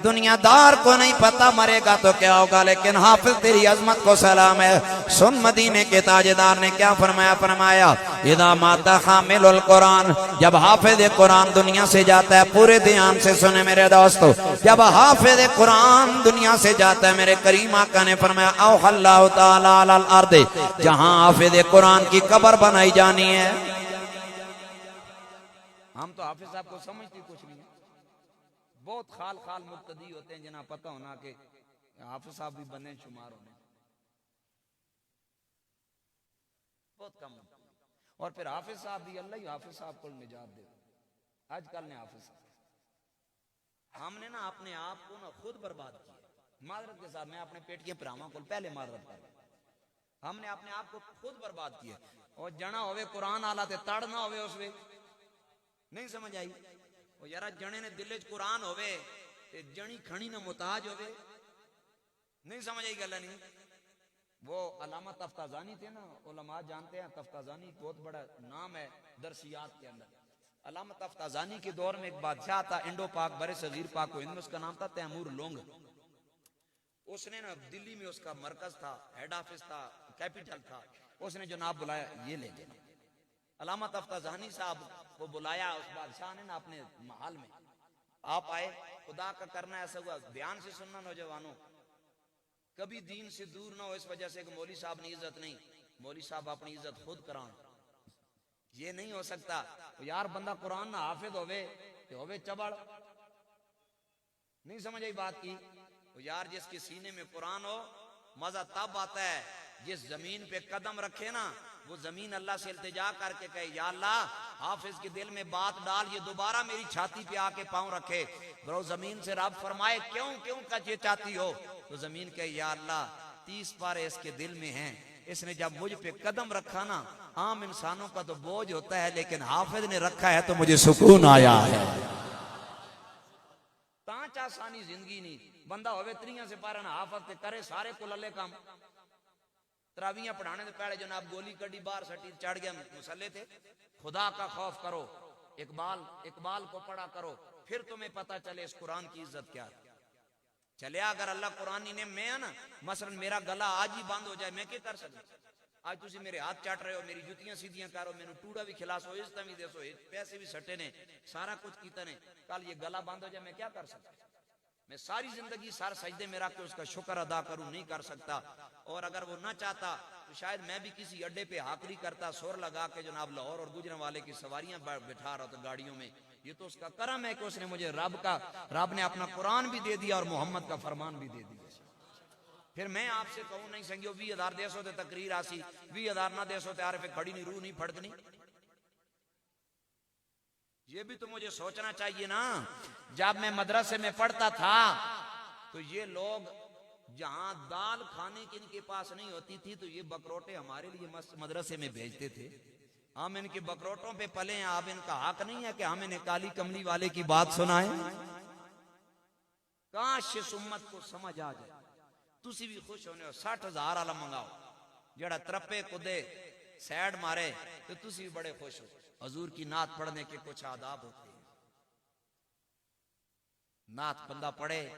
دنیا دار کو نہیں پتا مرے گا تو کیا ہوگا لیکن حافظ تیری عظمت کو سلام ہے. سن مدینے کے تاجدار نے کیا فرمایا اذا مات حامل القرآن جب حافظ قرآن دنیا سے جاتا ہے پورے دھیان سے سنے میرے دوستو جب حافظ قرآن دنیا سے جاتا ہے میرے کریم آقا نے فرمایا اوح اللہ تعالی علی الارض جہاں حافظ قرآن کی قبر بنائی جانی ہے. ہم تو حافظ صاحب کو سمجھتی کچھ نہیں بہت خال مقتدی ہوتے ہیں جنہیں پتہ ہونا کہ حافظ صاحب بھی بنے شمار ہونے بہت کم اور پھر حافظ صاحب بھی اللہ ہی حافظ صاحب کو نجات دے. آج کل نے حافظ صاحب ہم نے نا اپنے آپ کو نا خود برباد کیا معذرت کے ساتھ میں اپنے پیٹ کے پراما کو پہلے معذرت کر ہم نے اپنے آپ کو خود برباد کیا اور جنا ہوئے قرآن آلہ تے تڑ نہ ہوئے اس وے نہیں سمجھ آئی وہ یارا جنے نے دل وچ قرآن ہوئے تے جنی کھڑی نہ محتاج ہوئے نہیں سمجھ آئی گلا نہیں. وہ علامہ تفتازانی تھے نا علماء جانتے ہیں تفتازانی بہت بڑا نام ہے درسیات کے اندر. علامہ تفتازانی کے دور میں ایک بادشاہ تھا انڈو پاک برے صغیر پاک و ہند میں اس کا نام تھا تیمور لونگ. اس نے نا دلی میں اس کا مرکز تھا ہیڈ آفس تھا کیپیٹل تھا. اس نے جناب بلایا یہ لے جائے علامہ تفتازانی صاحب کو بلایا اس بادشاہ نے نا اپنے محل میں، آپ آئے، خدا کا کرنا ایسا ہوا، دھیان سے سننا نوجوانوں، کبھی دین سے دور نہ ہو اس وجہ سے کہ مولوی صاحب نے عزت نہیں، مولوی صاحب اپنی عزت خود کران، یہ نہیں ہو سکتا یار، بندہ قرآن نہ حافظ ہوئے چبڑ، نہیں سمجھ آئی بات کی یار، جس کے سینے میں قرآن ہو مزہ تب آتا ہے جس زمین پہ قدم رکھے نا، وہ زمین اللہ سے التجا کر کے کہے یا اللہ حافظ کے دل میں بات ڈال، یہ دوبارہ میری چھاتی پہ آ کے پاؤں رکھے، برو زمین سے رب فرمائے کیوں کا یہ چاہتی ہو، تو زمین کہے یا اللہ 30 پارے اس کے دل میں ہیں، اس نے جب مجھ پہ قدم رکھا نا، عام انسانوں کا تو بوجھ ہوتا ہے لیکن حافظ نے رکھا ہے تو مجھے سکون آیا ہے، تانچ آسانی زندگی نہیں، بندہ ہوئے 3 سے پارا نہ حافظ تے کرے سارے کو للے کام، تراویاں پڑھانے سے پہلے جناب گولی کڑی باہر سٹی چڑھ گیا مسلے تھے، خدا کا خوف کرو، اقبال کو پڑھا کرو، پھر تمہیں پتا چلے اس قرآن کی عزت کیا ہے، چلے اگر اللہ قرآن نے میں نا مثلا میرا گلا آج ہی بند ہو جائے میں کیا کر سکتا، آج تسی میرے ہاتھ چاٹ رہے ہو، میری جتیاں سیدھیاں کرو، میں نے ٹوڑا بھی کھلاسو، عزتاں بھی دے سو، پیسے بھی سٹے نے، سارا کچھ کیتا نے، کل یہ گلا بند ہو جائے میں کیا کر سکتا، میں ساری زندگی سار سجدے میں رکھ کے اس کا شکر ادا کروں، نہیں کر سکتا، اور اگر وہ نہ چاہتا تو شاید میں بھی کسی اڈے پہ ہاکری کرتا، سور لگا کے جناب لاہور اور گجران والے کی سواریاں بٹھا رہا تھا گاڑیوں میں، یہ تو اس کا کرم ہے کہ اس نے مجھے رب نے اپنا قرآن بھی دے دیا اور محمد کا فرمان بھی دے دیا، پھر میں آپ سے کہوں نہیں سنگیو 20,000 دے سو تے تقریر آسی، 20,000 نہ دے سو تے عارف کھڑی نہیں، روح نہیں پھڑکنی، یہ بھی تو مجھے سوچنا چاہیے نا، جب میں مدرسے میں پڑھتا تھا تو یہ لوگ جہاں دال کھانے کی ان کے پاس نہیں ہوتی تھی تو یہ بکروٹے ہمارے لیے مدرسے میں بھیجتے تھے، ہم ان کے بکروٹوں پہ پلے ہیں، اب ان کا حق نہیں ہے کہ ہم انہیں کالی کملی والے کی بات سنائیں، کاش اس امت کو سمجھ آ جائے، تسی بھی خوش ہونے ہو، 60,000 والا منگاؤ جڑا ترپے کدے سیڈ مارے تو تسی بھی بڑے خوش ہو، حضور کی نعت پڑھنے کے کچھ آداب ہوتے ہیں، نعت بندہ پڑھے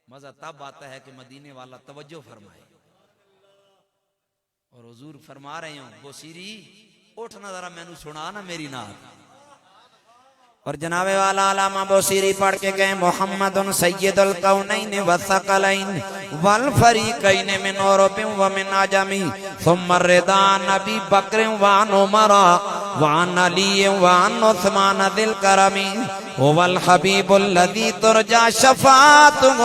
مزہ تب آتا ہے کہ مدینے والا توجہ فرمائے، اور حضور فرما رہے ہوں بوسیری اٹھنا ذرا میں نے سنا نا میری نعت، اور جناب والا علامہ بوسیری پڑھ کے گئے محمد سید القونین والثقلین والفریقین من عرب ومن عجم ثم الرضا نبی بکر وعن عمر وعن علی وعن عثمان ذی الکرم هو الحبیب الذی ترجى شفاعته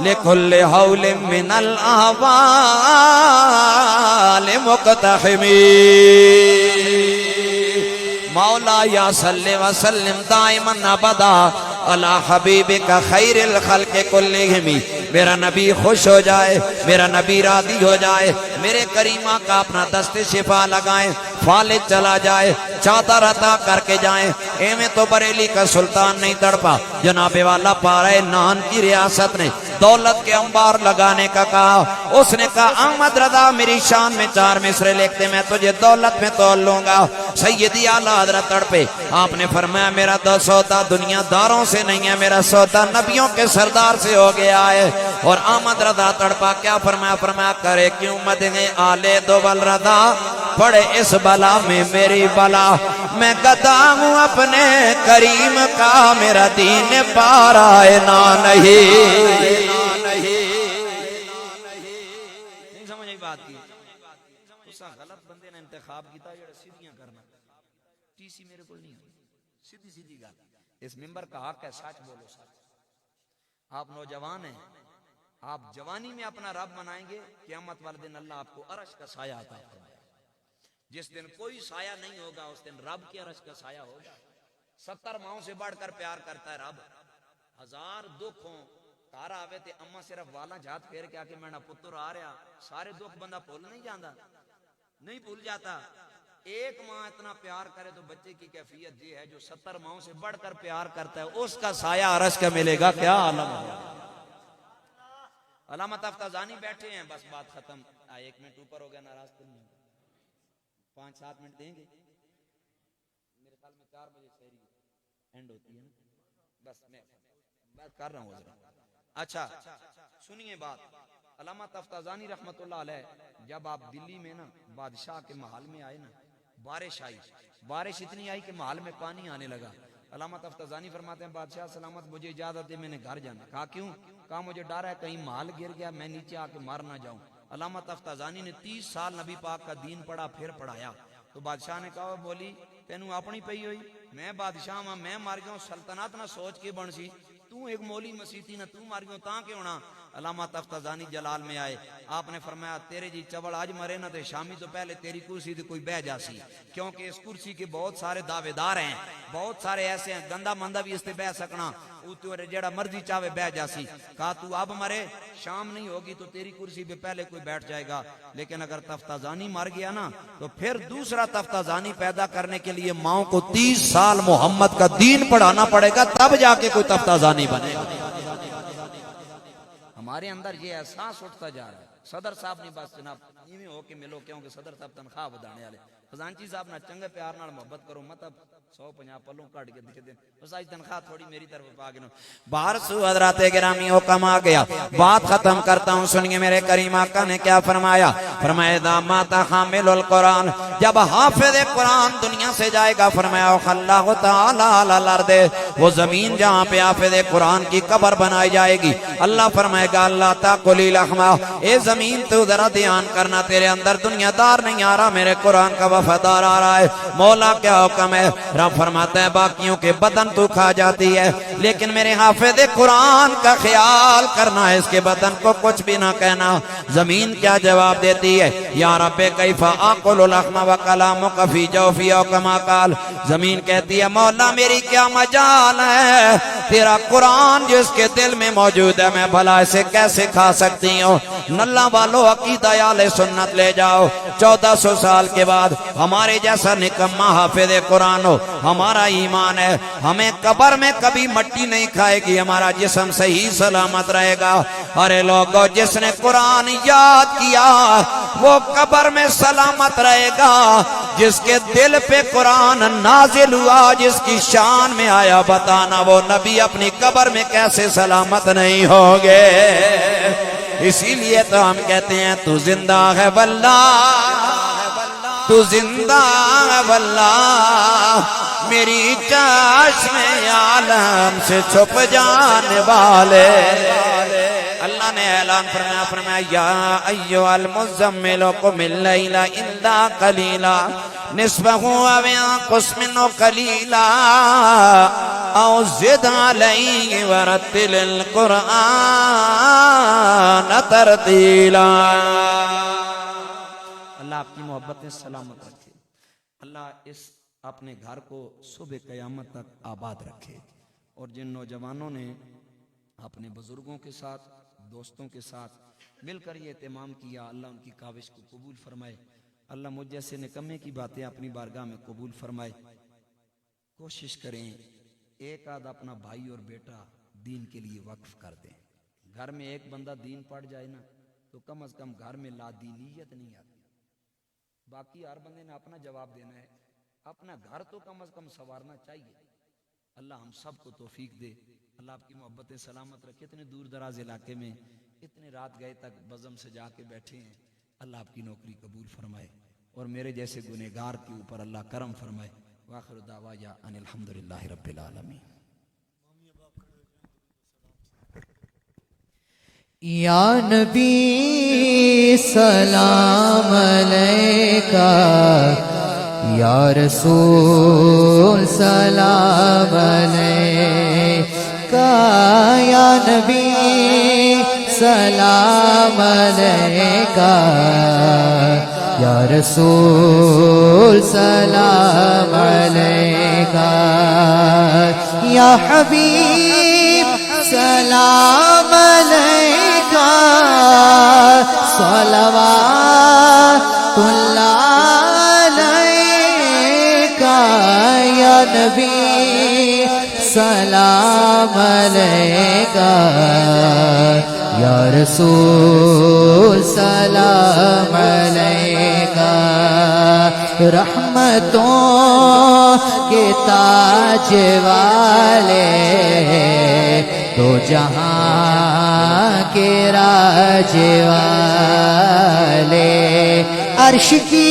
لكل حول من الاحوال مقتحم مولا یا صلی وسلم دائما ابدا علی حبیبک خیر الخلق کلہم، میرا نبی خوش ہو جائے، میرا نبی راضی ہو جائے، میرے کریمہ کا اپنا دست شفا لگائیں، فالج چلا جائے، چادر عطا کر کے جائیں، ایویں تو بریلی کا سلطان نہیں تڑپا، جناب والا پارے نان کی ریاست نے دولت کے انبار لگانے کا کہا، اس نے کہا احمد رضا میری شان میں 4 مصرے لکھتے میں تجھے دولت میں تول لوں گا، سیدی اعلیٰ حضرت تڑپے، آپ نے فرمایا میرا سودا دنیا داروں سے نہیں ہے، میرا سودا نبیوں کے سردار سے ہو گیا ہے، اور احمد رضا تڑپا کیا فرمایا کرے کیوں مدنے آلے دوبل رضا پڑے اس بلا میں میری بلا، میں گدا ہوں اپنے کریم کا، میرا دین پارا ہے نا نہیں سمجھ آئی بات کی، اس غلط بندے نے انتخاب کیتا جڑا سیدھیاں کرنا، ٹی سی میرے کو نہیں ہوئی، سیدھی گل، اس ممبر کا حق ہے سچ بولو، سچ، آپ نوجوان ہیں، آپ جوانی میں اپنا رب منائیں گے، قیامت والے دن اللہ آپ کو عرش کا سایہ عطا فرمائے، جس دن کوئی سایہ نہیں ہوگا اس دن رب کے عرش کا سایہ ہوگا، 70 ماؤں سے بڑھ کر پیار کرتا ہے رب، 1000 دکھ ہوں گھر آوے تے اما صرف والا جات پھیر کے آ کے میرا پتر آ رہا، سارے دکھ بندہ بھول نہیں جاتا، نہیں بھول جاتا، ایک ماں اتنا پیار کرے تو بچے کی کیفیت یہ ہے جو 70 ماؤں سے بڑھ کر پیار کرتا ہے، اس کا سایہ عرش کا ملے گا، کیا عالم ہے۔ علامہ تفتازانی بیٹھے ہیں، بس بات ختم، 1 منٹ اوپر ہو گیا، ناراض تو نہیں، 5-7 منٹ دیں گے، میرے خیال میں 4 بجے سحری اینڈ ہوتی ہے نا، بس میں بات کر رہا ہوں ذرا، اچھا سنیے بات، علامہ تفتازانی رحمت اللہ علیہ جب آپ دلی میں نا بادشاہ کے محل میں آئے نا بارش آئی، بارش اتنی آئی کہ محل میں پانی آنے لگا۔ علامہ تفتازانی فرماتے ہیں بادشاہ سلامت مجھے اجازت ہے میں نے گھر جانا۔ کہا کیوں؟ کہا مجھے ڈر ہے کہیں محل گر گیا میں نیچے آ کے مار نہ جاؤں۔ علامہ تفتازانی نے 30 سال نبی پاک کا دین پڑھا پھر پڑھایا۔ تو بادشاہ نے کہا بولی تینوں اپنی پئی ہوئی، میں بادشاہ ہاں میں مار گیا ہوں، سلطنت نہ سوچ کے بن سی، تو ایک مولی مسیحی نہ تو مار گیا تاں کیوں نہ۔ علامہ تفتازانی جلال میں آئے، آپ نے فرمایا تیرے جی چوڑ آج مرے نہ تے شامی تو پہلے تیری کرسی تے کوئی بہ جاسی، کیونکہ اس کرسی کے بہت سارے دعوے دار ہیں، بہت سارے ایسے ہیں گندا مندہ بھی اس تے بہ سکنا، تو جڑا مرضی چاہے بہ جاسی۔ کہا تو اب مرے شام نہیں ہوگی تو تیری کرسی پہ پہلے کوئی بیٹھ جائے گا، لیکن اگر تفتازانی مر گیا نا تو پھر دوسرا تفتازانی پیدا کرنے کے لیے ماؤں کو 30 سال محمد کا دین پڑھانا پڑے گا، تب جا کے کوئی تفتازانی بنے گا۔ ہمارے اندر یہ احساس اٹھتا جا رہا ہے۔ صدر صاحب نے بس جناب ایویں ہو کے ملو کیونکہ صدر صاحب تنخواہ ودانے والے، خزانچی صاحب نہ چنگے پیار نال محبت کرو، مطلب 150 پلوں کٹ کے دے دیں بس آج تنخواہ تھوڑی میری طرف پا کے نو باہر سو حضرات گرامی حکم آ گیا، بات ختم کرتا ہوں سنیے میرے کریم آقا نے کیا فرمایا۔ فرمایا دامات حامل القرآن، جب حافظ قرآن دنیا سے جائے گا فرمایا اللہ تعالی علی الارض، وہ زمین جہاں پہ حافظ قرآن کی قبر بنائی جائے گی اللہ فرمائے گا اللہ تاکلی لحمہ، اے زمین تو ذرا دھیان کرنا تیرے اندر دنیا دار نہیں آ رہا، میرے قرآن کا وفادار آ رہا ہے۔ مولا کیا حکم ہے؟ رب فرماتا ہے باقیوں کے بدن تو کھا جاتی ہے لیکن میرے حافظ قرآن کا خیال کرنا ہے، اس کے بدن کو کچھ بھی نہ کہنا۔ زمین کیا جواب دیتی ہے؟ یا رب کیف آکل لحم وکلامک فی جوفی او کما قال، زمین کہتی ہے مولا میری کیا مجال ہے، تیرا قرآن جس کے دل میں موجود ہے میں بھلا اسے کیسے کھا سکتی ہوں۔ نلہ والو عقیدہ اہل سنت لے جاؤ، 1400 سال کے بعد ہمارے جیسا نکمہ حافظ قرآن ہو، ہمارا ایمان ہے ہمیں قبر میں کبھی مٹی نہیں کھائے گی، ہمارا جسم صحیح سلامت رہے گا۔ ارے لوگو جس نے قرآن یاد کیا وہ قبر میں سلامت رہے گا، جس کے دل پہ قرآن نازل ہوا جس کی شان میں آیا بتانا وہ نبی اپنی قبر میں کیسے سلامت نہیں ہوگے۔ اسی لیے تو ہم کہتے ہیں تو زندہ ہے واللہ، تو زندہ ہے واللہ، میری چشم عالم سے چھپ جانے والے۔ اللہ نے اعلان فرمایا، فرمایا یا ایھا المزمل قم اللیل الا قلیلا نصفہ او انقص منہ قلیلا او زد علیہ ورتل القرآن ترتیلا۔ اللہ آپ کی محبتیں سلامت رکھے، اللہ اس اپنے گھر کو صبح قیامت تک آباد رکھے، اور جن نوجوانوں نے اپنے بزرگوں کے ساتھ دوستوں کے ساتھ مل کر یہ اہتمام کیا اللہ ان کی کاوش کو قبول فرمائے، اللہ مجھ جیسے نکمے کی باتیں اپنی بارگاہ میں قبول فرمائے۔ کوشش کریں ایک آدھ اپنا بھائی اور بیٹا دین کے لیے وقف کر دیں، گھر میں ایک بندہ دین پڑھ جائے نا تو کم از کم گھر میں لادینیت نہیں آتی، باقی ہر بندے نے اپنا جواب دینا ہے، اپنا گھر تو کم از کم سنوارنا چاہیے۔ اللہ ہم سب کو توفیق دے، اللہ آپ کی محبتیں سلامت رکھے۔ اتنے دور دراز علاقے میں اتنے رات گئے تک بزم سے جا کے بیٹھے ہیں، اللہ آپ کی نوکری قبول فرمائے اور میرے جیسے گنہگار کے اوپر اللہ کرم فرمائے۔ وآخر دعوانا ان الحمدللہ رب العالمین۔ یا نبی سلام علیکہ، یا رسول سلام علیکہ، یا نبی سلام علیکہ، یا رسول سلام علیکہ، یا حبیب سلام علیکہ، صلوات اللہ علیکہ، یا نبی سلام علیکہ، یا رسول سلام علیکہ، رحمتوں کے تاج والے، دو جہاں کے راج والے، عرش کی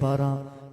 12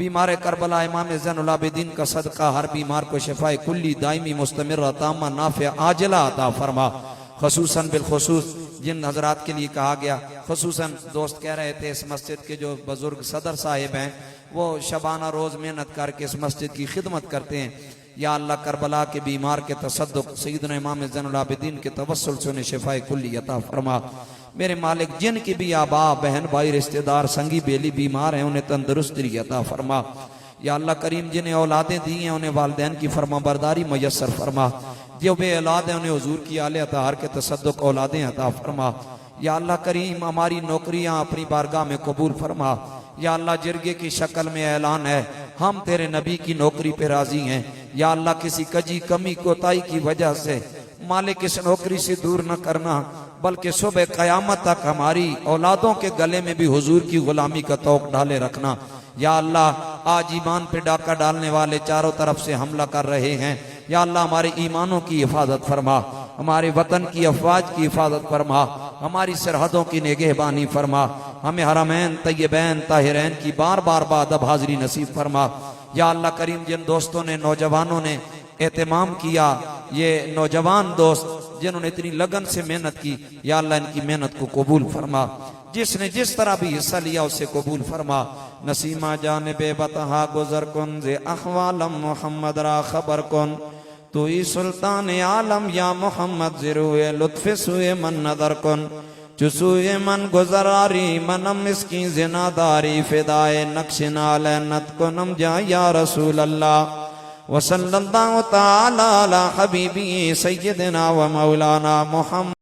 بیمار کربلا امام زین العابدین کا صدقہ ہر بیمار کو شفائے کلی دائمی مستمرہ تامہ نافع عاجلہ عطا فرما. خصوصاً بالخصوص جن حضرات کے لیے کہا گیا، خصوصاً دوست کہہ رہے تھے اس مسجد کے جو بزرگ صدر صاحب ہیں وہ شبانہ روز محنت کر کے اس مسجد کی خدمت کرتے ہیں. یا اللہ کربلا کے بیمار کے تصدق سیدنا امام زین العابدین کے توسل سے انہیں شفاء کلی عطا فرما. میرے مالک جن کی بھی آبا بہن بھائی رشتہ دار سنگی بیلی بیمار ہیں انہیں تندرستی عطا فرما. یا اللہ کریم جنہیں اولادیں دی ہیں انہیں والدین کی فرما برداری میسر فرما. جو بے اولاد ہیں انہیں حضور کی آل اطہار کے تصدق اولادیں عطا فرما. یا اللہ کریم ہماری نوکریاں اپنی بارگاہ میں قبول فرما. یا اللہ جرگے کی شکل میں اعلان ہے ہم تیرے نبی کی نوکری پہ راضی ہیں. یا اللہ کسی کجی کمی کوتاہی کی وجہ سے مالک اس نوکری سے دور نہ کرنا بلکہ صبح قیامت تک ہماری اولادوں کے گلے میں بھی حضور کی غلامی کا توق ڈالے رکھنا. یا اللہ آج ایمان پہ ڈاکہ ڈالنے والے چاروں طرف سے حملہ کر رہے ہیں. یا اللہ ہمارے ایمانوں کی حفاظت فرما، ہمارے وطن کی افواج کی حفاظت فرما، ہماری سرحدوں کی نگہبانی فرما. ہمیں حرمین طیبین طاہرین کی بار بار بادب حاضری نصیب فرما. یا اللہ کریم جن دوستوں نے نوجوانوں نے اہتمام کیا، یہ نوجوان دوست جنہوں نے اتنی لگن سے محنت کی، یا اللہ ان کی محنت کو قبول فرما. جس نے جس طرح بھی حصہ لیا اسے قبول فرما. نسیمہ جانب بطہا گزر کن ز احوالم محمد را خبر کن تو ای سلطان عالم یا محمد زروئے لطف سوئے من نظر کن چسوئے من گزراری منم اس کی زناداری فدائے نقش نالینت کنم جا یا رسول اللہ وصلی اللہ تعالی علی حبیبی سیدنا و مولانا محمد.